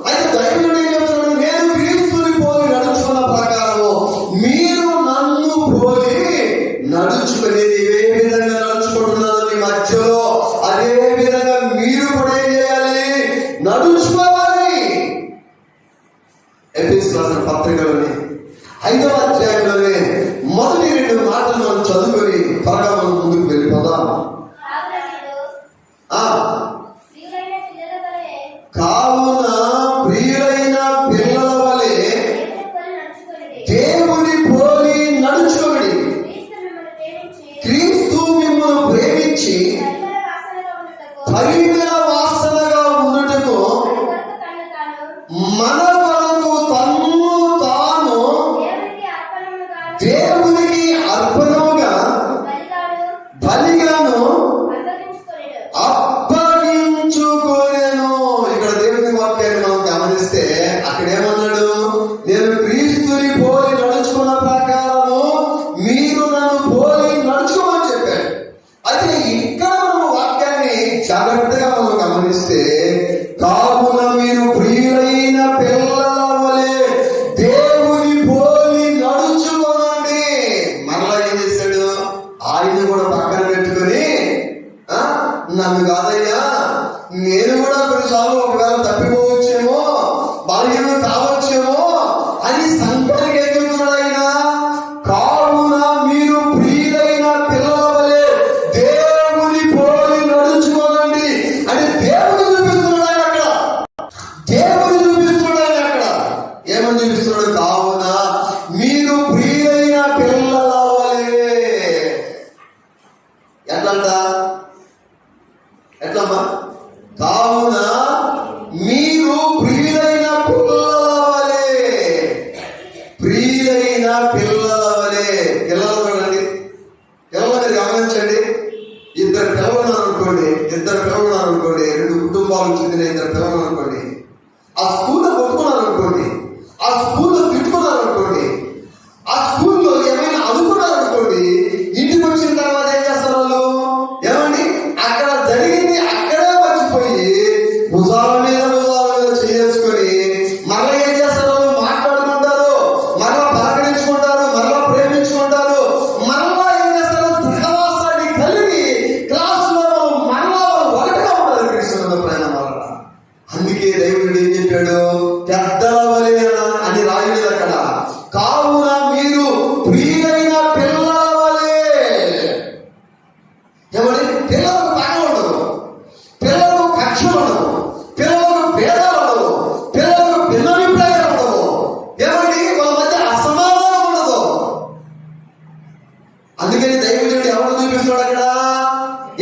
అయితే దైవజనుడు ఏం చెప్తున్నాడు? నేను క్రీస్తుని పోలి నడుచుకున్న ప్రకారము మీరు నన్ను పోలి నడుచుకునేది. ఏ విధంగా నడుచుకుంటున్నారో మీ మధ్యలో అదే విధంగా మీరు కూడా ఏం చేయాలి? నడుచుకోవాలి. ఎఫెసీయులకు రాసిన పత్రికలోని 5వ అధ్యాయంలోనే మొదటి 2 మాటలు మనం చదువుకొని త్వరగా మనం ముందుకు వెళ్ళిపోదాం. కావున ప్రియులైన పిల్లల వలె దేవుని పోలి నడుచుకోండి. క్రీస్తు మిమ్మల్ని ప్రేమించి పరిమళ వాసనగా ఉండుటకు మన కొరకు తన్ను తాను దేవునికి అర్పణముగా బలిగాను అప్పగించుకొనెను. ఇక్కడ దేవుని వాక్యాన్ని మనం గమనిస్తే అక్కడ ఏమన్నాడు? నేను క్రీస్తుని పోలి నడుచుకున్న ప్రకారము మీరు నన్ను పోలి నడుచుకోమని చెప్పాడు. అయితే ఇక్కడ మనం వాక్యాన్ని జాగ్రత్తగా మనం గమనిస్తే, కావున మీరు ప్రియులైన పిల్లల వలె దేవుని పోలి నడుచుకోనండి. మరలా ఏం చేశాడు? ఆయన కూడా పక్కన పెట్టుకొని నన్ను కాదయ్యా, నేను కూడా కొన్నిసార్లు ఒకవేళ తప్పిపోవచ్చేమో, బలహీనం కావచ్చేమో అని సంఘానికి ఏం చెబుతున్నాడు ఆయన? కావున మీరు ప్రియులైన పిల్లల వలె దేవుని పోలి నడుచుకోనండి అని దేవుని చూపిస్తున్నాడు ఆయన అక్కడ. దేవుని చూపిస్తున్నాడు ఆయన అక్కడ. ఏమని చూపిస్తున్నాడు? కావున మీరు ప్రియులైన పిల్లల వలె. ఎట్లమ్మా? కావున మీరు ప్రియులైన పిల్లల వలె. ప్రియులైన పిల్లల వలె. పిల్లలు చూడండి, పిల్లలు గమనించండి. ఇద్దరు పిల్లలు ఉన్నారనుకోండి, 2 కుటుంబాలకు చెందిన 2 పిల్లలు అనుకోండి. ఆ స్కూల్లో కొట్టుకున్నారనుకోండి, ఆ స్కూల్లో తిట్టుకున్నారనుకోండి, ఆ స్కూల్లో ఏమైనా అనుకున్నారనుకోండి, ఇంటికి వచ్చిన తర్వాత ఏం చేస్తారు వాళ్ళు? ఏమండి? అక్కడ జరిగింది అక్కడే మర్చిపోయి భుజాల మీద చేసుకొని మరలా ఏం చేస్తారు? మాట్లాడుకుంటారు, మరలా పలకరించుకుంటారు, మరలా ప్రేమించుకుంటారు, మరలా ఏం చేస్తారు? సహవాసాన్ని కలిగి క్లాసులో మరలా ఒకటిగా ఉంటారు క్రీస్తునందు ప్రేమ వల్ల. అందుకే దేవుడు ఏం చెప్పాడు? పెద్దల వలె అని రాయలేదు అక్కడ. కావున మీరు ప్రియులైన పిల్లల వలె. ఏమండి? పిల్లలకు పగ ఉండదు, పిల్లలకు కక్ష ఉండదు, పిల్లలకు భేదాలు ఉండవు, పిల్లలకు భిన్నాభిప్రాయాలు ఉండవు. ఏమండి? వాళ్ళ మధ్య అసమాధానం ఉండదు. అందుకని దైవజనుడు ఎవరు చూపిస్తున్నాడు అక్కడ?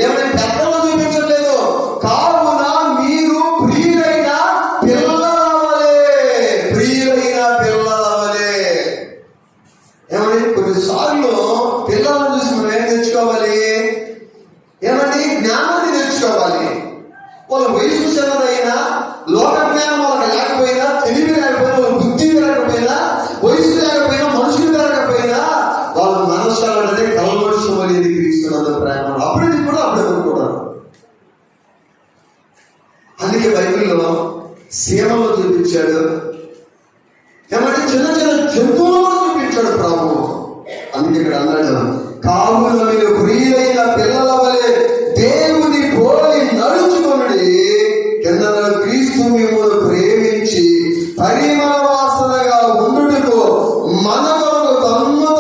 ఏమంటే పెద్దలు చూపించట్లేదు. కావున మీరు ప్రియులైన పిల్లల వలె. ప్రియులైన పిల్లల వలె. ఏమండి? కొన్నిసార్లు పిల్లలను చూసి మనం ఏం తెచ్చుకోవాలి? ఏమండి? జ్ఞానాన్ని తెచ్చుకోవాలి. వాళ్ళ వయసు చిన్నదైనా, లోక జ్ఞానం వాళ్ళకి లేకపోయినా, తెలివి లేకపోయినా, వాళ్ళ బుద్ధి లేకపోయినా, వయసు లేకపోయినా, మనుషులు లేకపోయినా, వాళ్ళ మనసు అంటే కలవరుషం అనేది క్రీస్తునందు ప్రేమ. అప్పుడే కూడా అప్పుడే కొనుక్కుంటారు. అందుకే బైబిల్లో సీమలు చూపించాడు. ఏమంటే చిన్న చిన్న జంతువులు చూపించాడు ప్రభువు. అందుకే ఇక్కడ అన్నాడు, కావున మీరు ప్రియులైన పిల్లల వలె దేవుని పోలి నడుచుకొనుడి. కింద క్రీస్తు మిమ్మల్ని ప్రేమించి పరిమళ వాసనగా ఉండుటకు మన కొరకు తన్ను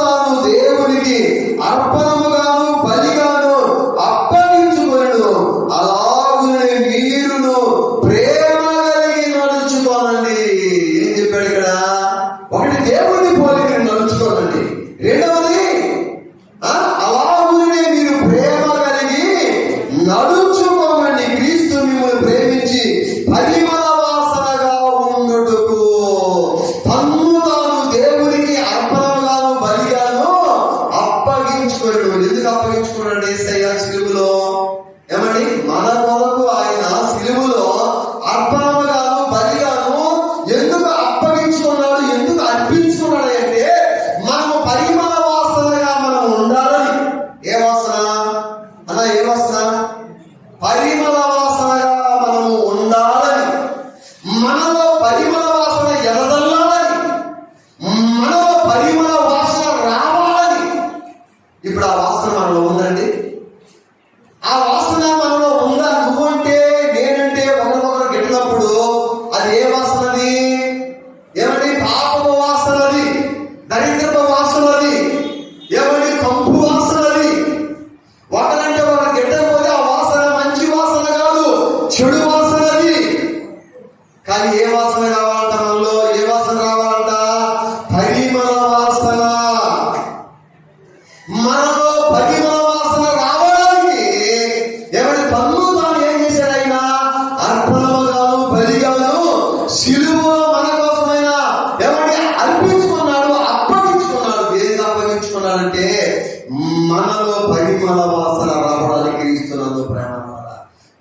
పరిమళ వాసన రావడానికి క్రీస్తునందు ప్రేమ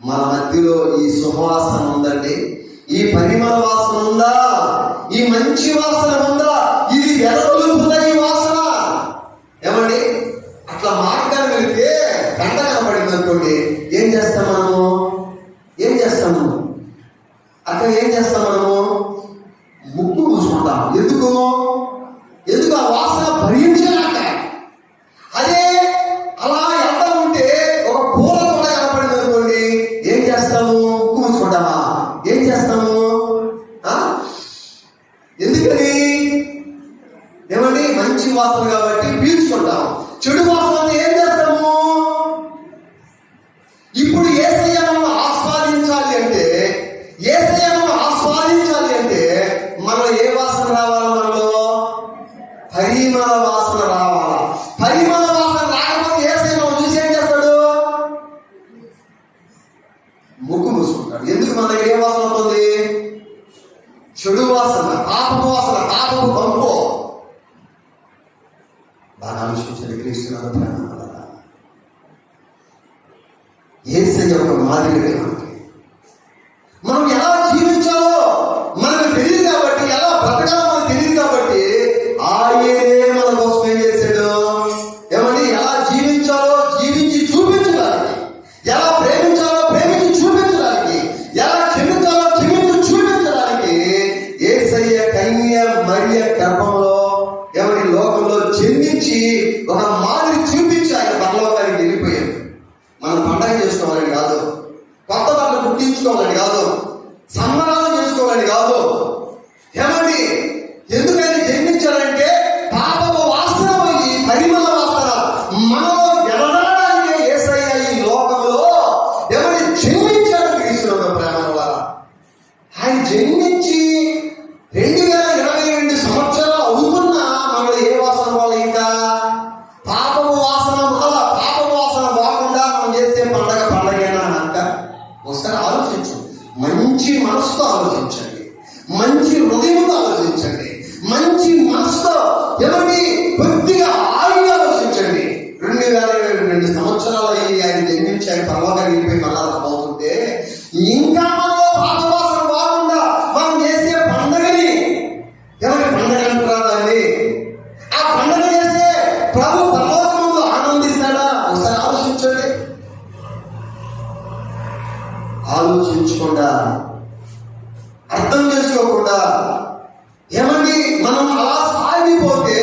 మన మధ్యలో ఈ సువాసన ఉందండి. ఈ పరిమళ వాసన ఉందా? ఈ మంచి వాసన ఉందా? ఇది ఎదగలుగుతున్న ఈ వాసన ఏమండి? అట్లా మార్గాన్ని వెళ్తే గంట కనపడింది అనుకోండి, ఏం చేస్తాం మనము? ఏం చేస్తాము? అక్కడ ఏం చేస్తాం మనము? ముక్కు మూసుకుంటాం. ఎందుకు? ఆ వాసన భరించలేక. అదే అలా ఎంత ఉంటే ఒక పూల తోట కనపడింది అనుకోండి, ఏం చేస్తాము? ముక్కు మూసుకుంటామా? ఏం చేస్తాము? ఎందుకని? ఏమండి? మంచి వాసన కాబట్టి పీల్చుకుంటాం. చెడు వాసన ఏం చేస్తాము? ఇప్పుడు యేసయ్యను ఆస్వాదించాలి అంటే మనలో ఏ వాసన రావాలి? మనలో పరిమళ వాసన రావాలి. పరిమళ వాసన రాకపోతే యేసయ్యను చూసి ఏం చేస్తాడు? ముక్కు మూసుకుంటాడు. ఎందుకు? మన దగ్గర ఏ వాసన ఉంటుంది? చెడు వాసన, పాపపు వాసన, పాపపు పంపు. బాగా ఆలోచించండి. క్రీస్తునాథ యేసయ్య ఒక మాదిరిగా మనం ఎలా జీవించాలో మనకు తెలియదు కాబట్టి, ఎలా బ్రతకాలో మనకు తెలియదు కాబట్టి ఆయనే మన కోసం ఏం చేశాడు? ఏమని? ఎలా జీవించాలో జీవించి చూపించడానికి, ఎలా ప్రేమించాలో ప్రేమించి చూపించడానికి, ఎలా క్షమించాలో క్షమించి చూపించడానికి యేసయ్య కన్య మరియ గర్భంలో ఏమని లోకంలో జన్మించి ఒక మాదిరి చూపించి ఆయన పరలోకానికి వెళ్ళిపోయాడు. మనం పండగ చేసుకోవాలని కాదు, కొత్త బట్టలు పుట్టించుకోవాలని కాదు, సంబరాలు చేసుకోవాలని కాదు. ఏమండి? ఎందుకని జన్మించాలంటే పాపపు వాసన పోయి పరిమళ వాసన మనలో ఎదగడానికి యేసయ్య ఈ లోకంలో ఏమని జన్మించాడు. క్రీస్తునాథ ప్రేమ వల్ల ఆయన జన్మించి 2022 సంవత్సరాలు అవుతున్నా మనలో ఏ వాసన వల్ల ఇంకా పాపపు వాసన వల్ల, పాపపు వాసన పోకుండా మనం చేసే పండగేనా అంట? ఒకసారి ఆలోచించు. మంచి మనసుతో ఆలోచించండి, మంచి హృదయంతో ఆలోచించండి, మంచి మనసుతో ఏమండి కొద్దిగా ఆగి ఆలోచించండి. 2022 సంవత్సరాలు అయ్యి ఆయన జన్మించి ఆయన పర్వకానికి వెళ్ళిపోయి మళ్ళా పోతుంటే ఇంకా మనలో పాప వాసన పోకుండా మనం చేసే పండగని ఎవరి పండగ అంటారా దాన్ని? ఆ పండగ చేస్తే ప్రభు పరలోకములో ఆనందిస్తాడా? ఒకసారి ఆలోచించండి. ఆలోచించకుండా, అర్థం చేసుకోకుండా ఏమండి మనం అలా సాగిపోతే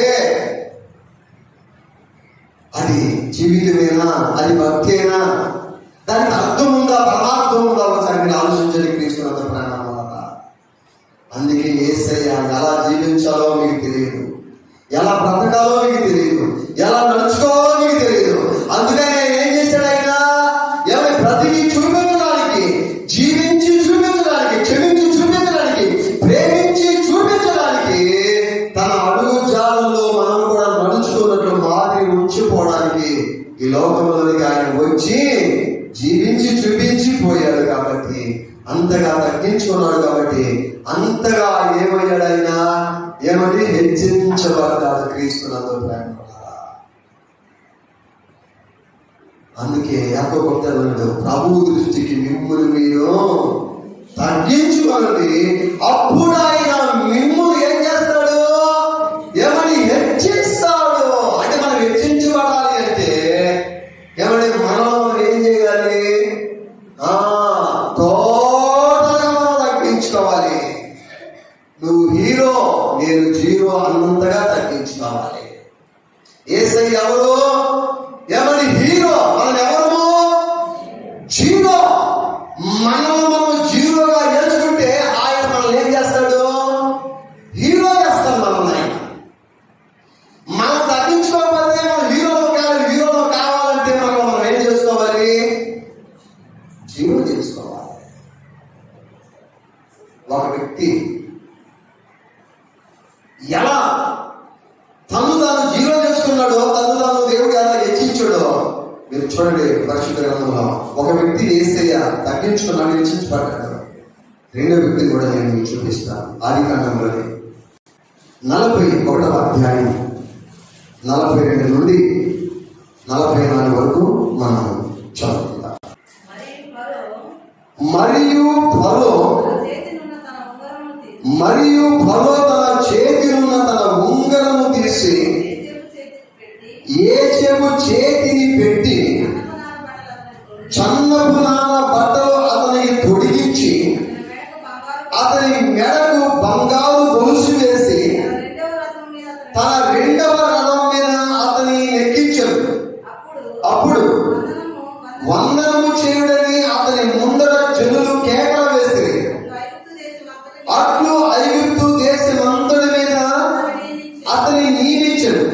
అది జీవితమేనా? అది భక్తేనా? దానికి అర్థం ఉందా? పరమార్థం ఉందా? ఒకసారి మీరు ఆలోచించండి. క్రీస్తునాథ ప్రేమ వల్ల అందుకే యేసయ్య ఎలా జీవించాలో మీకు తెలియదు, ఎలా బ్రతకాలో మీకు తెలియదు, ఎలా నడుచుకోవాలో మీకు తెలియదు. అందుకని ఆయన ఏం చేశాడు? ఆయన ఎవరి బ్రతికి చూపించడానికి, జీవించి చూపించడానికి, క్షమించి చూపించడానికి, ప్రేమించి చూపించడానికి, తన అడుగు జాలలో మనం కూడా నడుచుకున్నట్లు మాదిరి ఉంచిపోవడానికి ఈ లోకంలోనికి ఆయన వచ్చి జీవించి చూపించి పోయాడు. కాబట్టి అంతగా తగ్గించుకున్నాడు. కాబట్టి అంతగా ఏమయ్యాడు? ఆయన ఏమని హెచ్చించబడ్డాడు. క్రీస్తునాథ ప్రేమ. అందుకే యాకోబు భక్తుడు ప్రభువు దృష్టికి మిమ్ములు మీరు తగ్గించుకోండి, అప్పుడు ఆయన మిమ్ములు ఏం చేస్తాడు? ఏమని హెచ్చిస్తాడు. అంటే మనం హెచ్చించబడాలి అంటే ఏమని మనం ఏం చేయాలి? టోటల్గా మనం తగ్గించుకోవాలి. నువ్వు హీరో, నేను జీరో అన్నంతగా తగ్గించుకోవాలి. యేసయ్య ఎవరు? ఏమని హీరో, మనం ఎవరు? జీరో. మనం జీరోగా నేర్చుకుంటే ఆయన మనల్ని ఏం చేస్తాడు? హీరో చేస్తాడు మనల్ని. ఆయన మనం తగ్గించుకోకపోతే మనం హీరోలో కావాలంటే మనం ఏం చేసుకోవాలి? జీరో చేసుకోవాలి. ఒక వ్యక్తి ఎలా తను తాను జీరో చేసుకున్నాడో, తను తాను దేవుడు ఎలా హెచ్చించాడో మీరు చూడండి. పరిశుద్ధ గ్రంథంలో ఒక వ్యక్తి యేసయ్య తగ్గించుకున్నాడు, హెచ్చించబడ్డాడు. రెండో వ్యక్తిని కూడా నేను మీకు చూపిస్తాను. ఆదికాండంలోనే 41వ అధ్యాయం 42 నుండి 44 వరకు మనం చదువుకుందాం. మరియు ఫరో తన చేతినున్న తన ఉంగరము తీసి యోసేపు చేతిని పెట్టి చన్నపు నార బట్టలు అతనికి తొడిగించి అతని మెడకు బంగారు గొలుసు వేసి తన రెండవ రథం మీద అతని ఎక్కించాడు. అప్పుడు వందనము చేయుడని అతని ముందర జనులు కేకలు వేసిరి. అట్లు ఐగుప్తు దేశమంతటి మీద అతని నియమించాడు.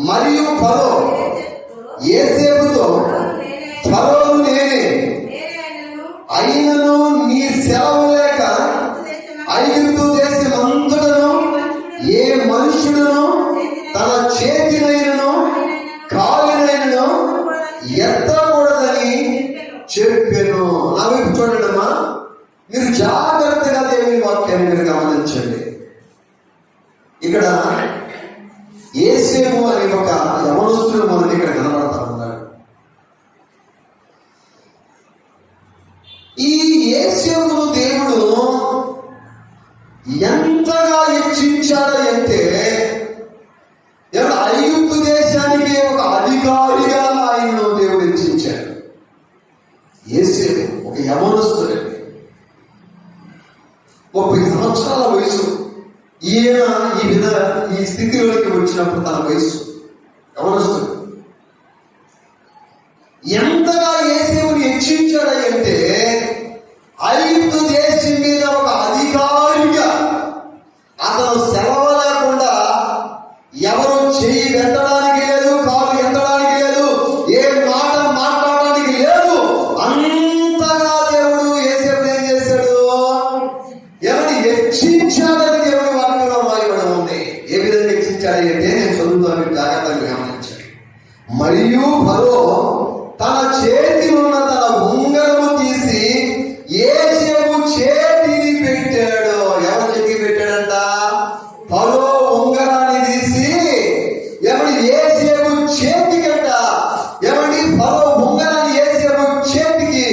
మరియు ఫరో యోసేపుతో, ఫరోను నేనే, అయినను నీ సెలవు లేక ఐగుప్తు దేశమంతటను ఏ మనుష్యుడును తన చేతినైనను కాలినైనను ఎత్తకూడదని చెప్పాను. నా వైపు చూడండమ్మా, మీరు జాగ్రత్తగా దేవుని వాక్యాన్ని మీరు గమనించండి. ఇక్కడ యోసేపు అనే ఒక యవనస్తుడు మనకి ఇక్కడ కనబడతా ఉన్నాడు. ఈ యోసేపును దేవుడు ఎంతగా హెచ్చించాడు అంటే, ఐగుప్తు దేశానికి ఒక అధికారిగా ఆయనను దేవుడు హెచ్చించాడు. యోసేపు ఒక యవనస్తుడు, 30 సంవత్సరాల వయసు. ఈయన ఈ స్థితిలోకి వచ్చినప్పుడు తన వయసు యవనస్తుడు. ఎంతగా యోసేపుని హెచ్చించాడంటే, ఐగుప్తు దేశం మీద ఒక అధికారిగా అతను సెలవు లేకుండా ఎవరు చెయ్యి పెట్టడానికి లేదు, కాలు ఎత్తడానికి లేదు, ఏ మాట మాట్లాడడానికి లేదు. అంతగా దేవుడు యోసేపుని ఏం చేశాడు? ఎవరిని హెచ్చించాడని దేవుడి వాక్యంలో రాయబడి ఉంది. ఏ విధంగా హెచ్చించాడు అంటే, నేను చదువుతాను, జాగ్రత్తగా గమనించాడు. మరియు ఫరో తన చేతి ఉన్న తన ఉంగరము తీసి యోసేపు చేతిని పెట్టాడు. ఎవరి చేతికి పెట్టాడంట? ఫరో ఉంగరాన్ని తీసి యోసేపు చేతికంట. ఫరో ఉంగరాన్ని యోసేపు చేతికి,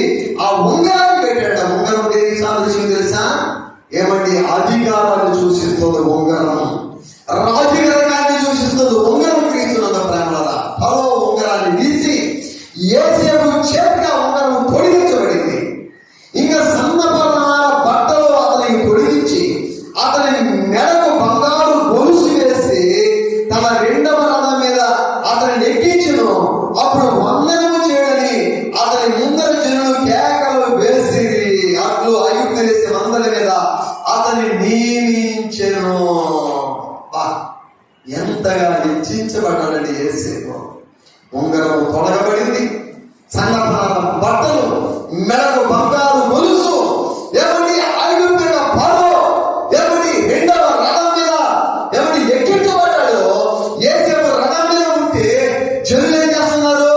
ఆ ఉంగరాన్ని పెట్టాడు. ఉంగరం దేనికి సాదృశ్యం తెలుసా? అధికారాన్ని సూచిస్తుంది ఉంగరం, రాజకీయాన్ని సూచిస్తుంది ఉంగరం. క్రీస్తునందు ప్రేమల ఫరో ఉంగరాన్ని తీసి యోసేపు చేతికి ఆ ఉంగరం తొడిగించబడింది. ఇంకా సన్నపరమైన బట్టలు అతనికి తొడిగించి అతని మెడకు బంగారు గొలుసు వేసి తన రెండవ రథం మీద అతన్ని ఎక్కించును. అప్పుడు వందనము చేయడని అతని ముందర జనులు కేకలు వేసి అట్లు ఐగుప్తు దేశం అందరి మీద అతన్ని నియమించెను. ఎంతగా హెచ్చించబడ్డాడండి యోసేపు. ఉంగరము తొలగబడింది, సన్నపరమైన బట్టలు, మెడకు బంగారు గొలుసు. ఐగుప్తు ఫరో రెండవ రథం మీద ఎక్కించబడ్డాడు. యోసేపు రథం మీద ఉంటే జనులు ఏం చేస్తున్నారు?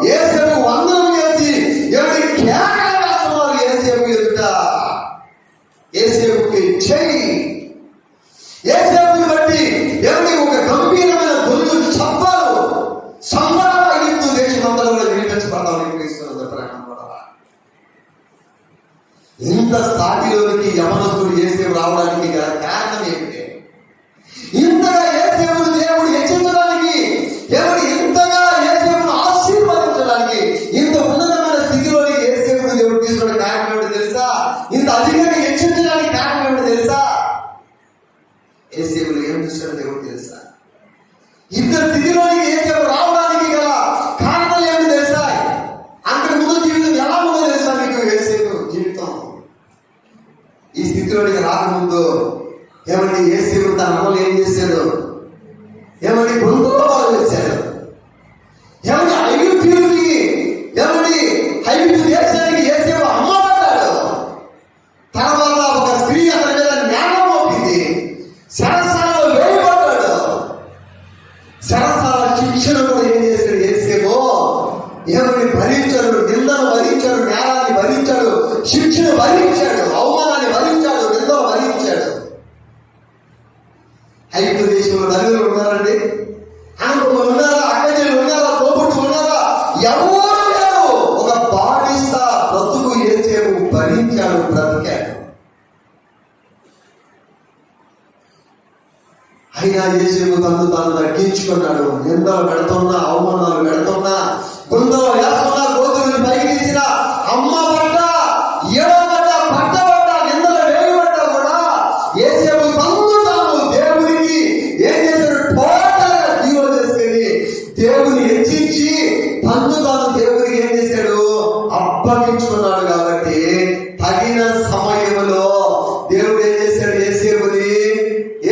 యోసేపు వందనం చేసి కేకలు వేస్తున్నారు. యోసేపు ఎదుట యోసేపుకి చెయ్యి, యోసేపుని బట్టి ఒక గంభీరమైన గొలుసు శబ్దాలు సంబరాలు ఐగుప్తు దేశమంతలో వినిపించబడతామని క్రీస్తునందు ప్రేమల. ఇంత స్థాయిలోనికి యవనస్తుడు యోసేపు రావడానికి గల కారణం ఏమిటి? ఇంతగా యోసేపును దేవుడు హెచ్చించడానికి, ఇంతగా యోసేపును ఆశీర్వదించడానికి, ఇంత ఉన్నతమైన స్థితిలోని యోసేపును దేవుడు తీసుకున్న కారణం ఏమిటి తెలుసా? ఇంత అధికంగా హెచ్చించడానికి కారణం ఏమిటి తెలుసా? యోసేపును ఏం చూసాడు దేవుడు తెలుసా? ఇంత స్థితిలోనికి యోసేపు రావడానికి గల కారణాలు ఏమిటి తెలుసా? అంతకు ముందు జీవితం ఎలా ఉందో తెలుసా మీకు? యోసేపు జీవితం ఈ స్థితిలోనికి రాకముందు యోసేపు తన అమలు ఏం చేశాడు? గొంతులు చేశాడు. ఐగుప్తులకి ఐగుప్తు దేశానికి యోసేపు అమ్మబడ్డాడు. తర్వాత ఒక స్త్రీ అతని మీద న్యాయం మోపింది, సరసాలలో వేయబడ్డాడు. సరసాల శిక్షణ కూడా ఏం చేశాడు యోసేపు? భరించాడు, నిందను భరించాడు, నేరాన్ని భరించాడు, శిక్షను భరించాడు, అవమానాన్ని భరించాడు, నిందను భరించాడు. ఐగుప్తు దేశంలో నలుగురు ఉన్నారండి, అనుకులు ఉన్నారా, అక్కజలు ఉన్నారా, తోబుట్టు ఉన్నారా? యేసేపు తను తాను తగ్గించుకున్నాడు. నిందలు పెడుతున్నా, అవమానాలు పెడుతున్నా, బృందం వేస్తున్నా, గోతులను పైకి తీసిన, అమ్మ పడ్డ, ఏడవడ్డ, పట్టబడ్డ, నిందలు వేయబడ్డా కూడా యేసేపు తను తాను దేవునికి ఏం చేశాడు? టోటల్గా జీవో చేసుకొని దేవుని హెచ్చించి తను తాను దేవునికి ఏం చేశాడు? అప్పగించుకున్నాడు. కాబట్టి తగిన సమయంలో దేవుడు ఏం చేశాడు? యేసేపుని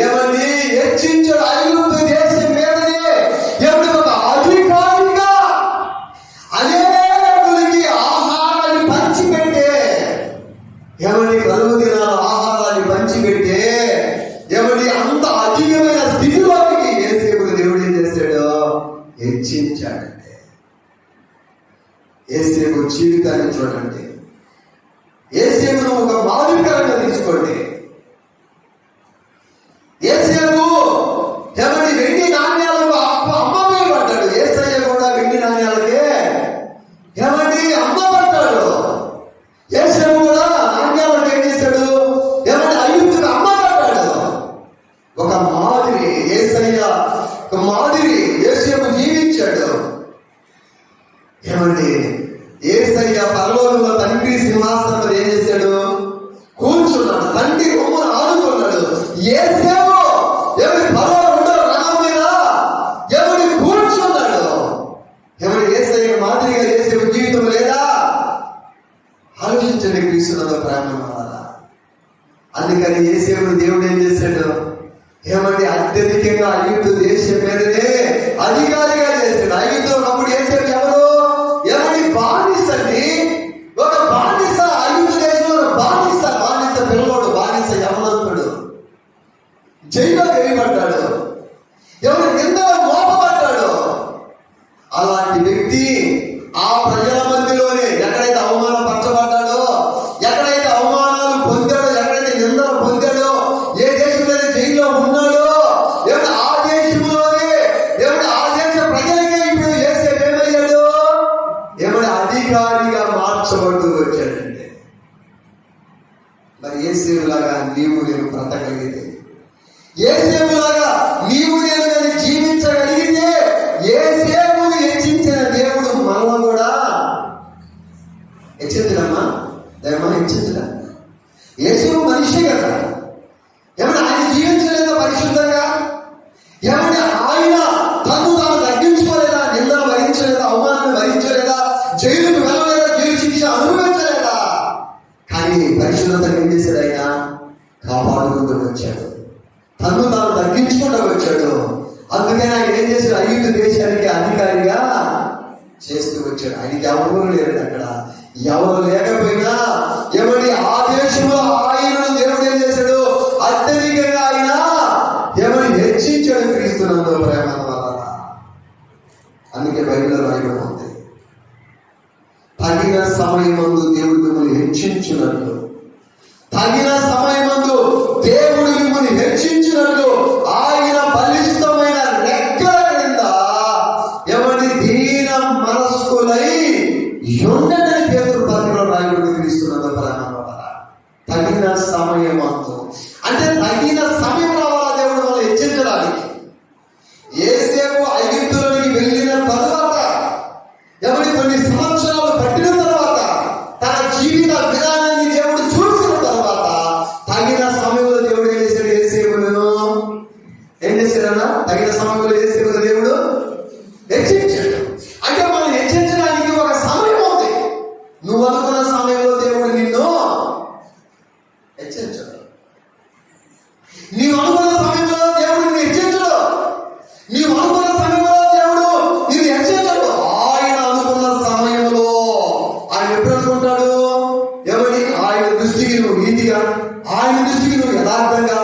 ఏమని హెచ్చించాడు? ఐగుప్తు దేశం మీదనే దేవుడు ఒక అధికారిగా అనేకులకి ఆహారాన్ని పంచిపెట్టే, ఏమని కలుగు దినాల ఆహారాన్ని పంచిపెట్టే, ఏమని అంత అధికమైన స్థితిలోకి యేసేపుని దేవుడు ఏం చేశాడు? హెచ్చించాడంటే. యేసేపు జీవితాన్ని చూడండి. యేసేపును ఒక మాదిరికరంగా తీసుకోండి. యేసేపు ఏమని వెండి నాణ్యాలకు అమ్మవేయబడ్డాడు. యేసయ్య కూడా వెండి నాణ్యాలకే ఏమండి అమ్మబడ్డాడు. యేసేపు కూడా నాణ్యాలకు ఏం చేశాడు? ఏమంటే ఐగుప్తుకు అమ్మబడ్డాడు. ఒక మాదిరి యేసయ్య, ఒక మాదిరి యేసేపు జీవించాడు. ఏమండి యేసయ్య పరలోకంలో తండ్రి సింహాసనంలో ఏం చేశాడు? కూర్చున్నాడు. తండ్రి కొమ్మను ఆడుకున్నాడు. యేసేపు ఎవరి పరలోకంలో రథం మీద ఎవరి కూర్చున్నాడు. ఎవరి యేసయ్య మాదిరిగా యేసేపు జీవితం లేదా? ఆలోచించండి క్రీస్తునందు ప్రేమ వల్ల. అందుకని యేసేపును దేవుడు ఏం చేశాడు? ఏమంటే అత్యధికంగా ఐగుప్తు దేశం మీదనే అధికారిగా చేశాడు. ఐగుప్తు ఉన్నప్పుడు యేసేపు ఎవరు? ఏమని బానిసని, ఒక బానిస, ఐగుప్తు దేశంలో బానిస పిల్లవాడు, బానిస యవనస్తుడు జైల్లో వేయబడ్డాడు. ఎవరి నిందలో మోపబడ్డాడు. అలాంటి వ్యక్తి ఆ ప్రజల మధ్యలోనే ఎక్కడైతే అవమానపరచబడ్డాడో, ఎక్కడైతే అవమానాలు పొందాడో, ఎక్కడైతే నిందలు పొందాడో, ఏ దేశంలో జైల్లో ఉన్నాడో, ఏమంటే ఆ దేశంలోనే ఏమంటే ఆ దేశ ప్రజలకే ఇప్పుడు యేసేపు ఏమయ్యాడు? ఏమంటే అధికారిగా మార్చబడుతూ వచ్చాడంటే. మరి యేసేపులాగా నీవు నేను బ్రతకగలిగితే, యేసేపులాగా నీవు నేను కానీ జీవించగలిగితే, యేసేపుని హెచ్చించిన దేవుడు మనలో కూడా హెచ్చించడమ్మా, దయమా హెచ్చించడా? యేసేపు మనిషి కదా. ఏమన్నా ఆయన జీవించలేదా పరిశుద్ధంగా? ఏమంటే ఆయన తను తాను తగ్గించుకోలేదా? నిందలు భరించలేదా? అవమానాన్ని భరించలేదా? జైలుకు వెళ్ళలేదా? జైలు శిక్ష అనుభవించలేదా? కానీ పరిశుద్ధతను ఏం చేశాడు? ఆయన కాపాడుకుంటూ వచ్చాడు. తను తాను తగ్గించుకుంటూ వచ్చాడు. అందుకని ఆయన ఏం చేశాడు? ఐగుప్తు దేశానికి అధికారిగా చేస్తూ వచ్చాడు. ఆయనకి ఎవరు లేరు అక్కడ. ఎవరు లేకపోయినా ఏమని ఆ దేశంలో ఆయనను దేవుడు ఏం చేశాడు? అత్యధికంగా ఆయన ఏమని హెచ్చించాడు క్రీస్తునందు ప్రేమ వల్ల. అందుకే బైబిల్లో రాయబడి ఉంది, తగిన సమయమందు దేవుడు మిమ్మల్ని హెచ్చించినట్లు, తగిన సమయమందు దేవుడు మిమ్మల్ని హెచ్చించినట్లు ఆయన బలిష్టమైన రెక్కల క్రింద ఎవరి దీన మనస్కులై ఉండని పేతురు పత్రికలో రాయబడి క్రీస్తునందు ప్రేమ వల్ల. తగిన సమయమందు అంటే తగిన సమయం రావాలా దేవుడు మనం హెచ్చించడానికి. యేసేపు ఐగుప్తులోనికి వెళ్ళిన తరువాత, ఎవరి కొన్ని సంవత్సరాలు పట్టిన తర్వాత, తన జీవిత విధానాన్ని దేవుడు చూసిన తర్వాత, తగిన సమయంలో దేవుడు ఏం చేశాడు? యేసేపును ఏం చేశాడన్నా? తగిన సమయంలో యేసేపును దేవుడు హెచ్చించాడు. అంటే మనం హెచ్చించడానికి ఒక సమయం ఉంది. నువ్వు అనుకున్న సమయంలో దేవుడు నిన్ను హెచ్చించడు. నీవు అనుకున్న సమయంలో దేవుడు నిన్ను హెచ్చించడు. నీవు అనుకున్న సమయంలో దేవుడు నిన్ను హెచ్చించడు. ఆయన అనుకున్న సమయంలో ఆయన ఎప్పుడు అనుకుంటాడు? ఎవరి ఆయన దృష్టికి నువ్వు నీతిగా, ఆయన దృష్టికి నువ్వు యథార్థంగా,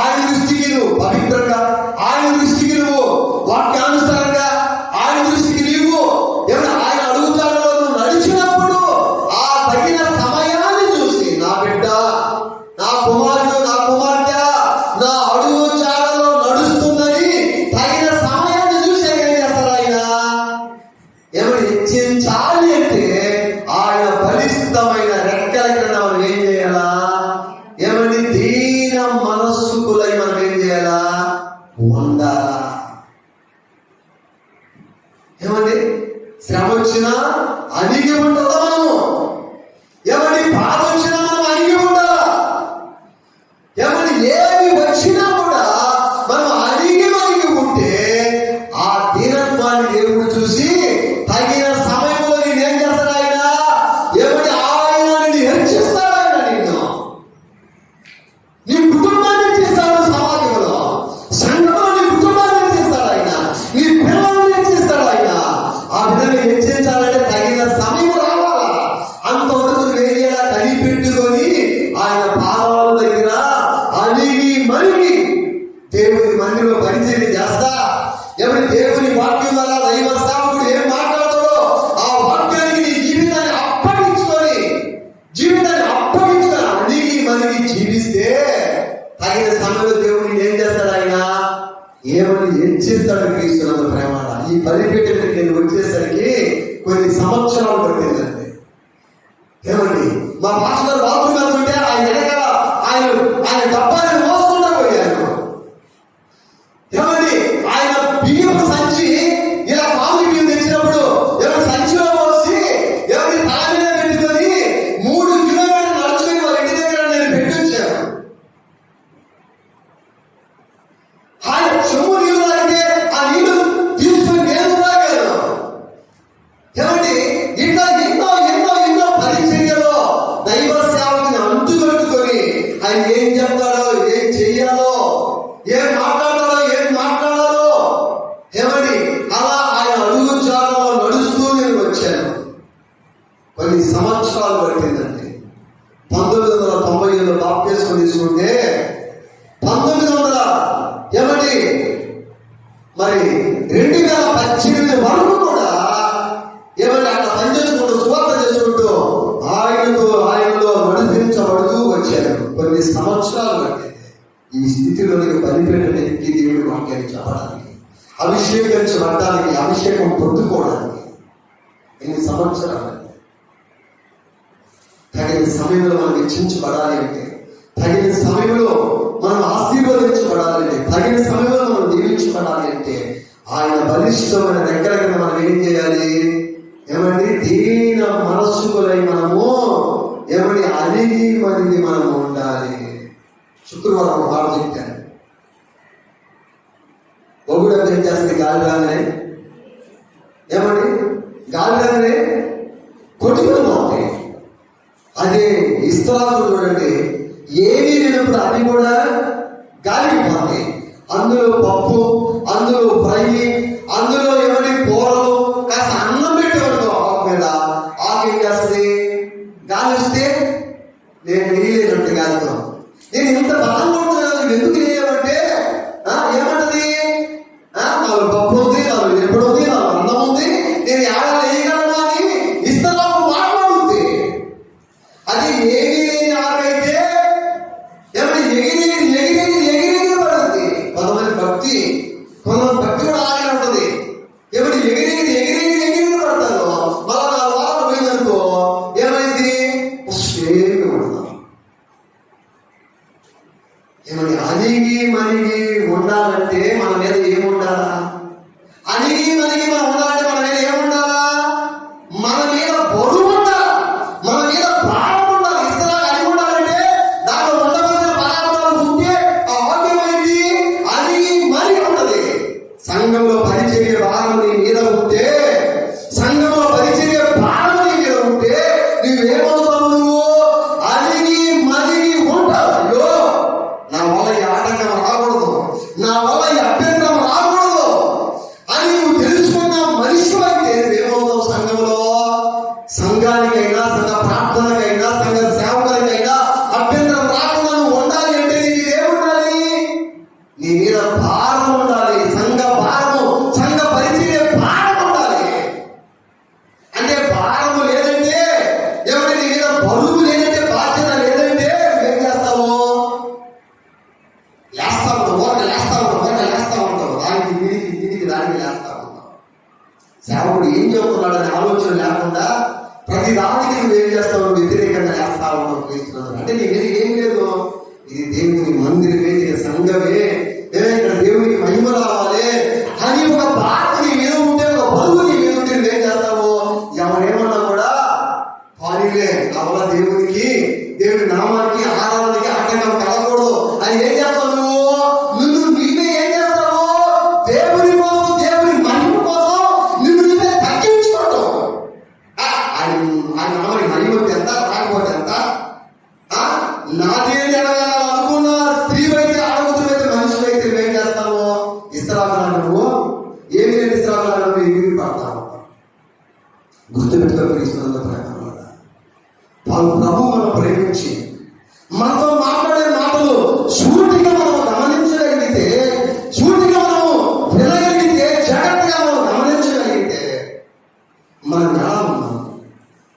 ఆయన దృష్టికి నువ్వు పవిత్రంగా, ఆయన దృష్టికి నువ్వు వాక్య శ్రమ వచ్చినా అణిగి ఉంటుందా మనము? ఎవరి బాధ వచ్చినా మనం అణిగి ఉండాలా? ఎవరి ఏమి వచ్చినా కూడా మనం అణిగి ఉంటే ఆ దీనత్వాన్ని దేవుడు చూసి తగిన సమయంలో నేనేం చేస్తాడు ఆయన? ఎవరి ఆయన నిన్ను హెచ్చిస్తాడు. ఆయన నిన్ను నీ కుటుంబాన్ని హెచ్చిస్తాడు. సమాజంలో సంఘంలో నీ కుటుంబాన్ని హెచ్చిస్తాడు ఆయన. నీ పిల్లల్ని హెచ్చిస్తాడు ఆయన. ఆ బిడ్డను హెచ్చించాలంటే తగిన సమయం రావాలా. అంతవరకు వేరేలా కనిపెట్టుకొని ఆయన పాదాల దగ్గర అలిగి మలిగి దేవుని మందిరంలో పరిచయం చేస్తా. ఎవరి దేవుని వాక్యం వల్ల దైవ సేవకుడు ఏం మాట్లాడతాడో ఆ వాక్యానికి నీ జీవితాన్ని అప్పగించుకొని అలిగి మలిగి జీవిస్తే తగిన సమయంలో దేవుడిని ఏం చేస్తాడు ఆయన? ఏమని హెచ్చిస్తాడు. క్రీస్తునందు ప్రేమ. ఈ బలిపీఠానికి నేను వచ్చేసరికి కొన్ని సంవత్సరాలు పట్టిందండి. ఏమండి, మా మాస్టర్ బాత్రూమ్ వెళ్తుంటే ఆయన వెనకాల ఆయన డబ్బాన్ని మోసుకుంటూ పోయాను. ఏమండి, ఆయన బియ్యం సంచి ఇలా మామూలు బియ్యం తెచ్చినప్పుడు ఎవరి సంచిలో మోసి ఎవరి తల మీద పెట్టుకొని 3 కిలోమీటర్లు నడుచుకుని వాళ్ళ ఇంటి దగ్గర నేను పెట్టొచ్చాను. ఆయన చెమ్ము నీళ్ళు తాగితే ఆ నీళ్లు తీసుకుని నేను తాగాను. ఏమండి, ఇట్లా ఎన్నో పరిచర్యలో దైవ సేవకుని అంటుకట్టుకొని ఆయన ఏం చెప్తాడో, ఏం చెయ్యాలో, ఏం మాట్లాడాలో, ఏమండి అలా ఆయన అడుగు జాడలో నడుస్తూ నేను వచ్చాను. కొన్ని సంవత్సరాలు పట్టిందండి. 1990లో బాప్టిజం తీసుకుంటే 1900 ఏమండి మరి 2018 వరకు కూడా ఏమంటే అట్లా పనిచేసుకుంటూ సువార్త చేసుకుంటూ ఆయనలో నడిపించబడుతూ వచ్చారు. కొన్ని సంవత్సరాలు పట్టింది ఈ స్థితిలోనికి బలిపీఠానికి దేవుడి వాక్యాన్ని చెప్పడానికి, అభిషేకించబడడానికి, అభిషేకం పొందుకోవడానికి ఎన్ని సంవత్సరాలు. తగిన సమయంలో మనం హెచ్చించబడాలి అంటే, తగిన సమయంలో మనం ఆశీర్వదించబడాలి అంటే, తగిన సమయంలో మనం దీవించబడాలి అంటే ఆయన బలిష్టమైన దగ్గర మనం ఏం చేయాలి? ఏమండి, దీన మనస్సుకులై మనము ఏమని అలిగి మలిగి మనము ఉండాలి. శుక్రవారం మాట చెప్పాను. ఒగుడు ఏం చేస్తుంది? గాలి రాగానే ఏమండి, గాలి రాగానే కొట్టుకుని అదే ఇస్త్రాకులు చూడండి, ఏమీ లేనప్పుడు అవి కూడా గాలికి పోతాయి. అందులో పప్పు, అందులో ఫ్రై, అందులో ఏమని కూరలు, కాస్త అన్నం పెట్టేవాడు ఆకు మీద. ఆకు ఏం చేస్తుంది? గాలి వస్తే నేను వేయలేనట్టు గాలితో నేను ఇంత బలం కొడుతున్నాను ఎందుకు వేయమంటే ఏమంటది? నాలుగు పప్పు ఉంది, నాలుగు ఎప్పుడు ఉంది, నాలుగు అన్నం ఉంది, నేను ఏడాది వేయగలను అని ఇస్తలాపు మాట్లాడుతుంది. అది ఏమీ లేని ఆకైతే ఏమంటే ఎగిరి పడుతుంది. కొంతమంది భక్తి కూడా అలాగే ఉంటుంది. ఎవరు ఎగిరి పడతారు. మళ్ళా 4 వారాలు పోయిందనుకో ఏమైంది? పడతాం. ఏమని అణిగి మణిగి ఉండాలంటే మన మీద ఏముండాలా? అణిగి మణిగి మనం ఉండాలంటే మన మీద ఏముండాలా? మన మీద బరువు ఉండాలి, మన మీద భారం ఉండాలి. ఇస్తరా అణిగి ఉండాలంటే దాంట్లో ఉండవలసిన పదార్థాలు ఉంటే ఆ వాక్యం ఏంటి? అణిగి మణిగి ఉన్నది. సంఘంలో పరిచర్య భారం నీ మీద ఉంటే, సంఘంలో పరిచర్య భారం నీ మీద ఉంటే నువ్వేమవుతావు? నువ్వు అణిగి మణిగి ఉంటావు. అయ్యో, నా వల్ల ఈ ఆటంకం రాకూడదు, నా వల్ల ఈ అభ్యంతరం రాకూడదు అని నువ్వు తెలుసుకున్న మనిషి అయితే నువ్వేమవుతావు? సంఘంలో సంఘానికైనా, సంఘ ప్రార్థనకైనా, సంఘ సేవకులకైనా అభ్యంతరం రాకుండా నువ్వు ఉండాలి అంటే నీ మీద ఏముండాలి? నీ మీద భారం ఉండాలి. సంఘ భారము, సంఘ పరిచర్య భారం ఉండాలి. అంటే భారము లేదంటే ఎవరి నీ మీద బరువు లేదంటే, బాధ్యత లేదంటే నువ్వేం చేస్తావు? లేస్తా ఉంటావు. దానికి లేస్తా ఉంటావు. సేవకుడు ఏం చెబుతున్నాడనే ఆలోచన లేకుండా ప్రతి దానికి నువ్వేం చేస్తావు? వ్యతిరేకంగా లేస్తా ఉంటావు. క్రీస్తునందు అంటే నీ మీద ఏం లేదు. ఇది దేవుని మందిరమే, ఇది సంఘమే, ఇక్కడ దేవునికి మహిమ రావాలి అని ఒక బాధ నీ మీద ఉంటే, ఒక బరువు నీ మీద ఉంటే నువ్వేం చేస్తావు? ఎందుకు ప్రేమిస్తున్న ప్రేమ వల్ల. ప్రభు మనం ప్రేమించి మనతో మాట్లాడే మాటలు సూటిగా మనం గమనించగలిగితే, సూటిగా మనం వినగలిగితే, జాగ్రత్తగా మనం గమనించగలిగితే మన జ్ఞానం,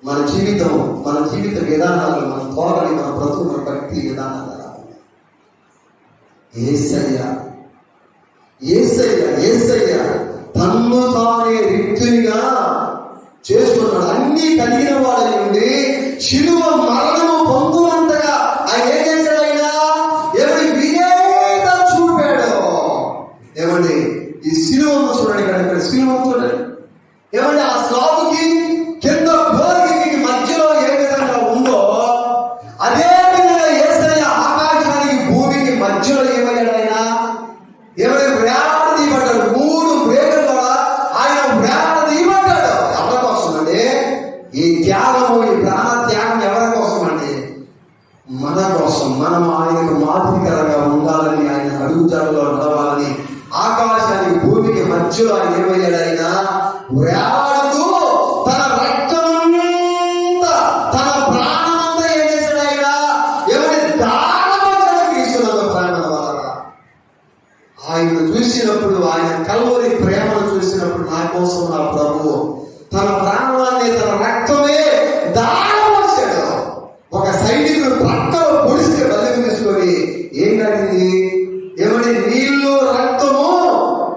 మన జీవితం, మన జీవిత విధానాలు, మన ధోరణి, మన బ్రతుకు, మన భక్తి విధానాలు యేసయ్య తన్ను తానే రిక్తునిగా చేసుకున్నాడు. అన్ని కలిగిన వాడి నుండి శిలువ మరణము పొందునంతగా ఆయన ఏం చేశాడు? ఆయన ఎవరి విధేయత చూపాడు. ఏమండి ఈ శిలువను చూడండి, ఇక్కడ శిలువను చూడండి. ఏమండి ఆ స్లాబుకి కింద గోరికి మధ్యలో ఏ విధంగా ఉందో అదే విధంగా యేసయ్య ఆకాశానికి భూమికి మధ్యలో ఏమయ్యాడు? ఆయన ఏమైనా వేలాడదీయబడ్డాడు. 3 వేగలు కూడా ఆయన వేలాడదీయబడ్డాడు. ఎవరి కోసం అండి? ఈ త్యాగము, ఈ ప్రాణ త్యాగం ఎవరి కోసం అండి? మన కోసం. మనం ఆయనకు మాదిరికరంగా ఉండాలని, ఆయన అడుగుజాడలో నడవాలని ఆకాశానికి భూమికి మధ్యలో ఆయన ఏమయ్యాడు? ఆయన వేలాడుతూ తన రక్తమంతా, తన ప్రాణమంతా ఏం చేశాడు? ఆయన ఎవరి దానమని తీసుకున్నాడు. ప్రాణం ద్వారా ఆయన చూసినప్పుడు, ఆయన కల్వరి ప్రేమను చూసినప్పుడు, నా కోసం నా ప్రభువు తన ప్రాణాన్ని, తన రక్తమే దానమోసాడు. ఒక సైనికుడు రక్తం పొడిస్తే బదులు తీసుకొని ఏం కానింది? ఏమని? నీళ్ళు రక్తము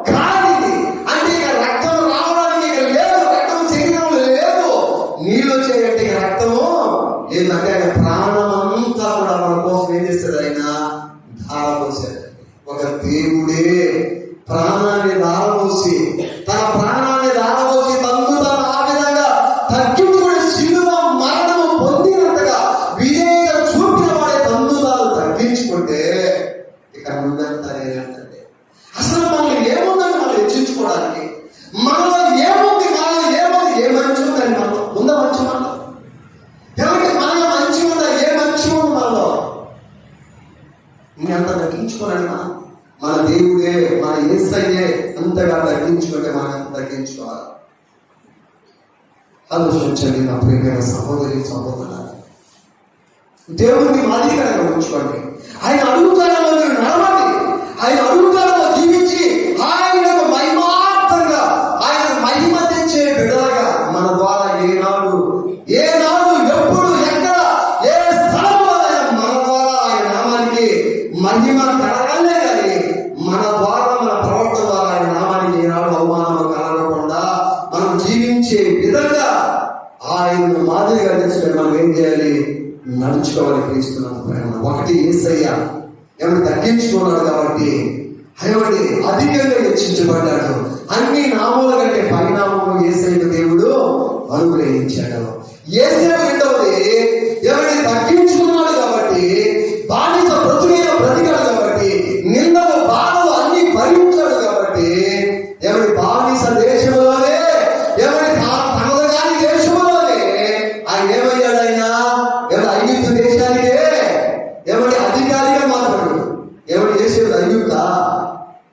కానిది. అంటే ఇక రక్తం రావడానికి ఇక లేదు, రక్తం శరీరంలో లేదు. నీళ్ళు వచ్చేయంటే ఇక రక్తము లేదంటే ఆయన ప్రాణమంతా కూడా మన కోసం ఏం చేస్తాడు? ఆయన ధారపోసాడు. ఒక దేవుడే ప్రాణాన్ని ధారపోసి, తన ప్రాణాన్ని ధారపోసి తను తాను ఆ విధంగా తగ్గించుకుని శిలువ మరణము పొందినంతగా విధేయత చూపిన వాడే తను తాను తగ్గించుకుంటే ఇక ముందంతా ఏంటంటే అసలు మనం ఏముందని మనం హెచ్చించుకోవడానికి, మనలో ఏముంది, మనలో ఏముంది, ఏ మంచి ఉందని మనం ఉందా? మంచి మనం ఎవరికి మనలో మంచి ఉందా? ఏ మంచి ఉంది మనలో? ఇంకంత తగ్గించుకోవాలని మన దేవుడే, మన యేసయ్యే అంతగా తగ్గించుకుంటే మనం ఎంత తగ్గించుకోవాలి? ఆలోచించండి నా ప్రియమైన సహోదరి సహోదరులారా. దేవుడిని మాదిరికరంగా ఉంచుకోండి. ఆయన అడుగుతాడలో మీరు నడవండి. ఆయన అడుగుతాడలో జీవించి ఆయనకు మహిమార్థంగా, ఆయన మహిమ తెచ్చే బిడ్డలుగా మన ద్వారా ఏనాడు ఎప్పుడు ఎక్కడ ఏ స్థలంలో మన ద్వారా ఆయన నామానికి మహిమ కలగాలే కానీ మన ద్వారా, మన ప్రవర్తన ద్వారా ఆయన నామానికి ఏనాడు అవమానం కలగకుండా మనం జీవించే విధంగా ఆయన మాదిరిగా తెచ్చుకొని మనం ఏం చేయాలి? నడుచుకోవాలి. క్రీస్తున్న ప్రేమ. ఒకటి యేసయ్య ఎవరు తగ్గించుకున్నాడు కాబట్టి ఏమండి అధికంగా హెచ్చించబడ్డాడు. అన్ని నామముల కంటే పరిణామము యేసయ్యకు దేవుడు అనుగ్రహించాడు. యేసయ్య రెండవది ఎవరిని తగ్గించుకున్నాడు కాబట్టి, బానిస బ్రతుకైన బ్రతికాడు కాబట్టి, నిందలు బాధలు అన్ని భరించాడు కాబట్టి, ఎవరి బానిస దేశంలోనే, ఎవరి తనది కాని దేశంలోనే ఆయన ఏమయ్యాడు? ఆయన ఎవరి ఐగుప్తు దేశానికే ఎవరి అధికారిగా మాట్లాడు. ఎవరు చేసేది ఐగుప్తా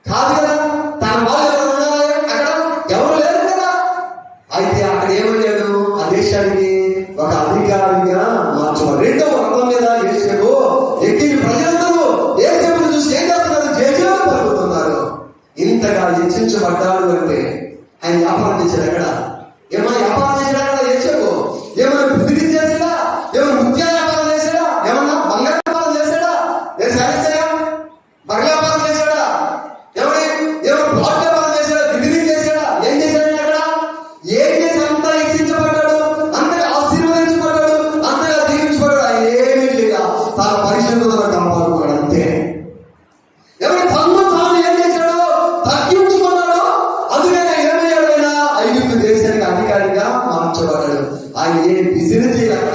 కాదు కదా. తన వాళ్ళు ఎవరు ఉన్నారు అక్కడ? ఎవరు లేరు కదా. అయితే అక్కడ ఏమయ్యాడు? ఆ దేశానికి ఒక అధికారిగా మార్చబడి రెండవ రథం మీద యేసేపు ఎక్కిన ప్రజలందరూ యేసేపును చూసి ఏం చేస్తున్నారు? జయజయలు పలుకుతున్నారు. ఇంతగా హెచ్చించబడ్డాడు అంటే ఆయన వ్యాపారం చేశాడు. ఎక్కడ ఏమైనా వ్యాపారం చేశాడు? అక్కడ యేసేపు ఏమైనా బిజినెస్ చేశాడా? ఏమైనా ముత్య వ్యాపారం చేశాడా? ఏమన్నా బంగారు వ్యాపారం చేశాడా? బర్రె వ్యాపారం చేశాడా? ఏమైనా ప్లాట్ వ్యాపారం చేశాడా? బిజినెస్ చేశాడా? ఏం చేశాడు? అక్కడ ఏం చేసి అంతా హెచ్చించబడ్డాడు, అంతగా ఆశీర్వదించబడ్డాడు, అంతగా దీవించబడ్డాడు. ఆయన ఏమీ లేదా, తన పరిశుద్ధతను కాపాడుకున్నాడు అంతే. ఎవరి తను తాను ఏం చేశాడు? తగ్గించుకున్నాడు. అందుకనే ఏమయ్యాడు? ఆయన ఐగుప్తు దేశానికి అధికారిగా మార్చబడ్డాడు. ఆయన ఏ బిజినెస్ చేయలేక,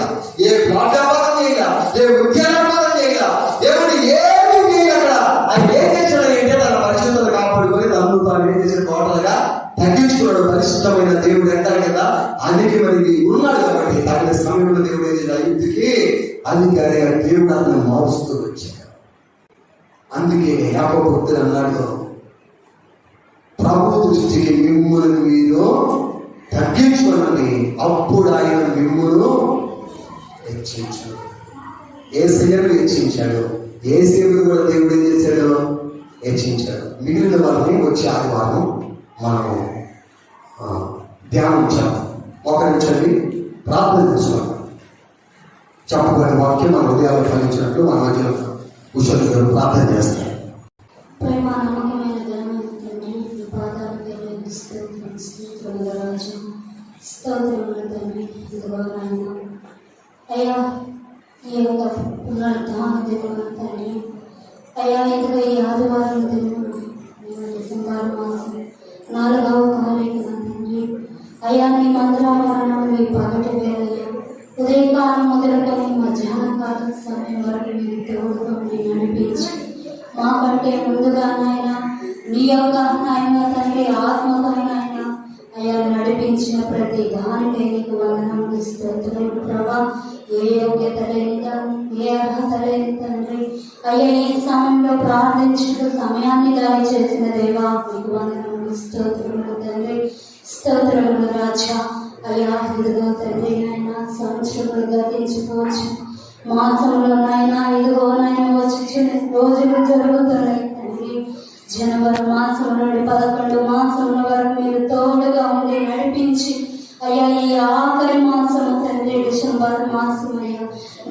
ఏ ప్లాట్ వ్యాపారం చేయక, ఏ ముఖ్య వ్యాపారం చేయక, ఏమని ఏమి చేయక అక్కడ ఆయన ఏం చేశాడు? అంటే తన పరిశుద్ధత కాపాడుకొని తను తాను ఏం చేశాడు? టోటల్గా తగ్గించుకున్నాడు. పరిశుద్ధమైన దేవుడు అంటారు కదా, అందుకే మరి ఉన్నాడు కాబట్టి తగిన సమయంలో దేవుడు ఏది ఐగుప్తుకి అధికారిగా దేవుడు అతను మారుస్తూ వచ్చాడు. అందుకే యాకోబు భక్తుడు అన్నాడు, ప్రభు దృష్టికి మిమ్మల్ని మీరు తగ్గించుకోనండి, అప్పుడు ఆయన మిమ్మును హెచ్చించు. యేసయ్యను హెచ్చించాడు. యేసేపును కూడా దేవుడు ఏం చేశాడు? హెచ్చించాడు. మిగిలిన వారిని వచ్చే ఆదివారం మనము ధ్యానించాం. మోకరించండి, ప్రార్థన చేసుకోండి. చెప్పబడిన వాక్యం మన హృదయాలు ఫలించినట్లు మన మధ్యలో కుశలుగా ప్రార్థన చేస్తారు. ప్రేమ నమ్మకమైన ధర్మని ఈ పాదాలకు స్తోత్రములు రాజు, స్తోత్రములు తండ్రి. ఇదిగో నాయన అయ్యా, ఈ యొక్క పునరుద్ధాన దినమున తండ్రి, అయ్యా ఇదిగో ఈ ఆదివారం దినమున డిసెంబర్ మాసం 4వ తారీఖున తండ్రి, అయ్యా నీ మందిరావరణంలో ఈ పగటి వేళయ్యా ఉదయకాలం మొదలుకొని మధ్యాహ్నం కాలం సమయం వరకు మీరు దేవుడితో నడిపించి మాకంటే ముందుగా నాయన నీ యొక్క నాయన తండ్రి ఆత్మతో నాయన అయ్యా నడిపించిన ప్రతి దానికే నీకు వందనములు స్తోత్రములు ప్రభా. ఏ యోగ్యత లేని తండ్రి, ఏ అర్హత లేని తండ్రి అయ్యా ఈ సమయంలో ప్రార్థించుటూ సమయాన్ని దారి చేసిన దేవా నీకు వందనములు స్తోత్రములు తండ్రి, స్తోత్రములు రాజా. అయ్యా ఇదిగో తండ్రి నాయన సంవత్సరములు గతించుకోవచ్చు, మాసంలో నాయన ఇదిగో నాయన వచ్చి రోజులు జరుగుతున్నాయి తండ్రి. జనవరి మాసం నుండి 11 మాసముల వరకు మీరు తోడుగా ఉండి నడిపించి అయ్యా ఈ ఆఖరి మాసము తండ్రి డిసెంబర్ మాసం అయ్యా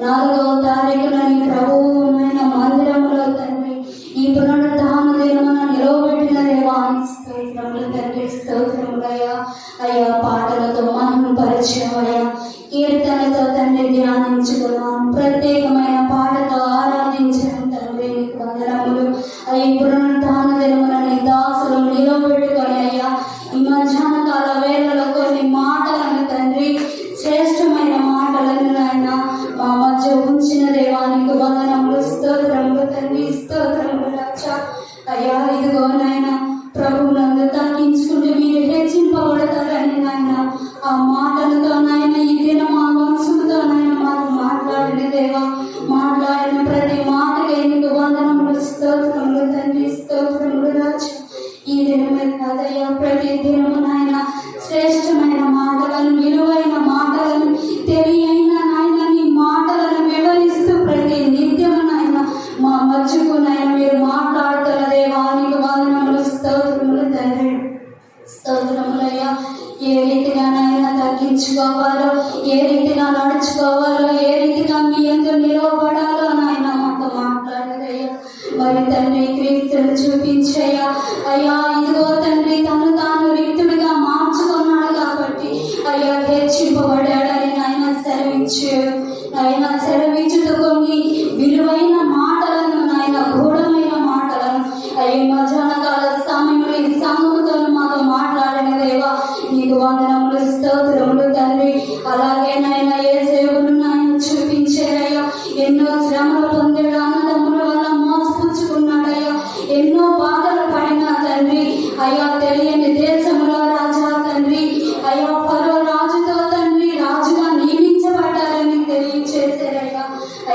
4వ తారీఖున నీ ప్రభువు నాయన మందిరంలో తండ్రి ఈ పునరుద్ధాన దినమున నిలవబెట్టిన దేవానికి స్తోత్రములు తండ్రి, స్తోత్రములయ్యా. అయ్యా పాటలతో మహిమ పరిచయం అయ్యా, కీర్తనతో తండ్రి ధ్యానించుకున్నాం, ప్రత్యేకమైన పాటతో ఆరాధించడం తండ్రి నీకు వందనములు. అయ్యి పునరుద్ధాన దినమున నీ దాసులు నిలబెట్టుకొని అయ్యా ఈ మధ్యాహ్న కాల వేళలో కొన్ని మాటలను తండ్రి, శ్రేష్టమైన మాటలను నాయన మా మధ్య ఉంచిన దేవానికి వందనములు, స్తోత్రములు తండ్రి, స్తోత్రములు రాజా. అయ్యా ఇదిగో నాయన ప్రభువునందు తగ్గించుకుంటే మీరు హెచ్చింపబడతారని నాయన ఆ మాటలతో నాయన ఈ దినం ఆ వంశముతో నాయన మాకు మాట్లాడిన దేవా, మాట్లాడిన ప్రతి మాటకే నీకు వందనములు, స్తోత్రములు తండ్రి, స్తోత్రములు రాజా. ఈ దినమే కాదయ్యా ప్రతి దినము నాయన శ్రేష్టమైన మాటలను, విలువైన మాటలను, తెలియైన నాయన నీ మాటలను వివరిస్తూ ప్రతి నిత్యము నాయన మా మధ్యకు నాయన మీరు మాట్లాడుతున్న దేవానికి వందనములు, స్తోత్రములు తండ్రి, స్తోత్రములయ్యా. ఏ రీతిగా నాయన తగ్గించుకోవాలో, ఏ రీతిగా నడుచుకోవాలో, ఏ రీతిగా మీ యందు నిలవబడాలో నాయన మాతో మాట్లాడదయ్యా. మరి తండ్రి క్రీస్తులు చూపించయ్యా. అయ్యా ఇదిగో తండ్రి తను తాను రిక్తుడిగా మార్చుకున్నాడు కాబట్టి అయ్యా హెచ్చింపబడాడని నాయన సెలవిచ్చాడు. నాయన సెలవిచ్చుతూ కొన్ని విలువైన మాటలను నాయన గూఢమైన మాటలను అయ్యి మధ్యాహ్న కాల సమయంలో ఈ సంఘముతో మాతో మాట్లాడిన దేవా నీకు వందనములు, స్తోత్రములు తండ్రి. అలాగే నాయన యేసేపును నాయన చూపించారయ్యా, ఎన్నో శ్రమలు పొందాడు, అన్నదమ్ముల వల్ల మోసపుచ్చుకున్నాడయ్యా, ఎన్నో బాధలు పడినా తండ్రి అయ్యా తెలియని దేశంలో రాజా తండ్రి అయ్యా ఫరో రాజుతో తండ్రి రాజుగా నియమించబడ్డారని తెలియచేశారయ్యా.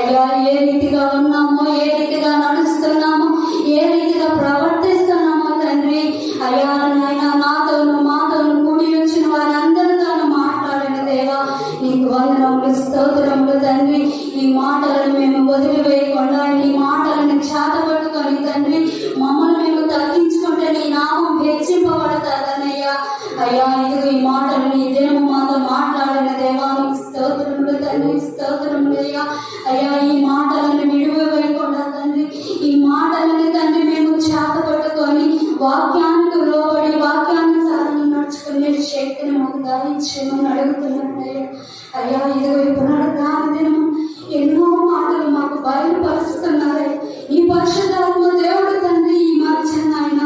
అయ్యా ఏ రీతిగా ఉన్నామో, ఏ రీతిగా నడుస్తున్నామో, ఏ రీతిగా ప్రవర్తిస్తున్నామో తండ్రి అయ్యా నాయన నాతోను మాతోను కూడి వచ్చిన వారందరితోనూ మాట్లాడిన దేవా నీకు వందనములు, స్తోత్రములు తండ్రి. ఈ మాటలను మేము వదిలివేయకుండా నీ మాటలను చేతపట్టుకొని తండ్రి మమ్మల్ని మేము తగ్గించుకుంటే నీ నామం హెచ్చింపబడతాదనయ్యా. అయ్యా ఇదిగో ఈ మాటలు నీ దినము మాతో మాట్లాడిన దేవానికి స్తోత్రములు తండ్రి, స్తోత్రములు అయ్యా. అయ్యా ఈ మాటలను విడివేయకుండా తండ్రి ఈ మాటలను తండ్రి మేము చేతపట్టుకొని వాక్యానికి లోబడి వాక్యానుసారంగా నడుచుకునే శక్తిని మాకు దాయించమని అడుగుతున్నాను అయ్యా. ఇదిగో ఈ పునరుద్ధాన దినము ఎన్నో మాటలు మాకు బయలుపరుస్తున్నారే ఈ పరిశుద్ధాత్మ దేవుడు తండ్రి. ఈ మధ్యాహ్న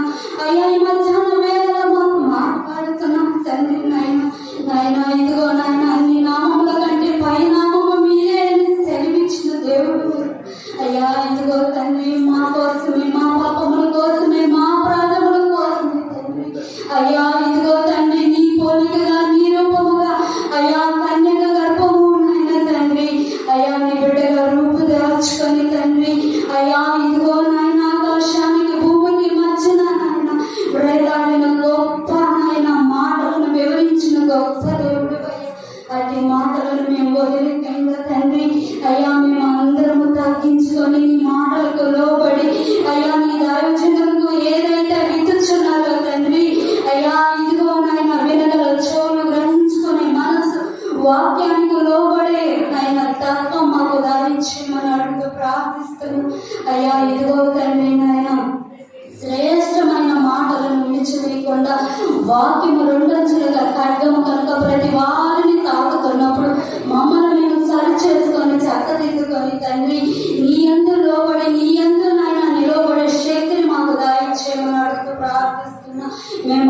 అయ్యా ఈ మధ్యాహ్న వేళలో మాకు మాట్లాడుతున్నాం తండ్రి నాయన ఇదిగో నాయన నీ నామముల కంటే పై నామము మీరే సెలవిచ్చిన దేవుడు అయ్యా. ఇదిగో తండ్రి మా కోసమే, మా పాపముల కోసమే, మా అపరాధముల కోసమే తండ్రి అయ్యా. ఇదిగో తండ్రి నీ పోలికగా, నీ రూపముగా అయ్యా కన్యక గర్భము నాయన తండ్రి అయ్యా నీ బిడ్డగా రూపు దాల్చుకొని తండ్రి అయ్యా ఇదిగో నాయన ఆకాశానికి భూమికి మధ్యన నాయన వేలాడిన గొప్ప నాయన మాటలను వివరించిన గొప్ప వాక్యము రెండంచులుగా ఖడ్గము కనుక ప్రతి వారిని తాకుతున్నప్పుడు మమ్మల్ని మేము సరి చేసుకొని చక్కదిద్దుకొని తండ్రి నీ యందు లోబడి నీ యందు నాయన నిలబడే శక్తిని మాకు దయచేయమని అడుగుతూ ప్రార్థిస్తున్నా. మేము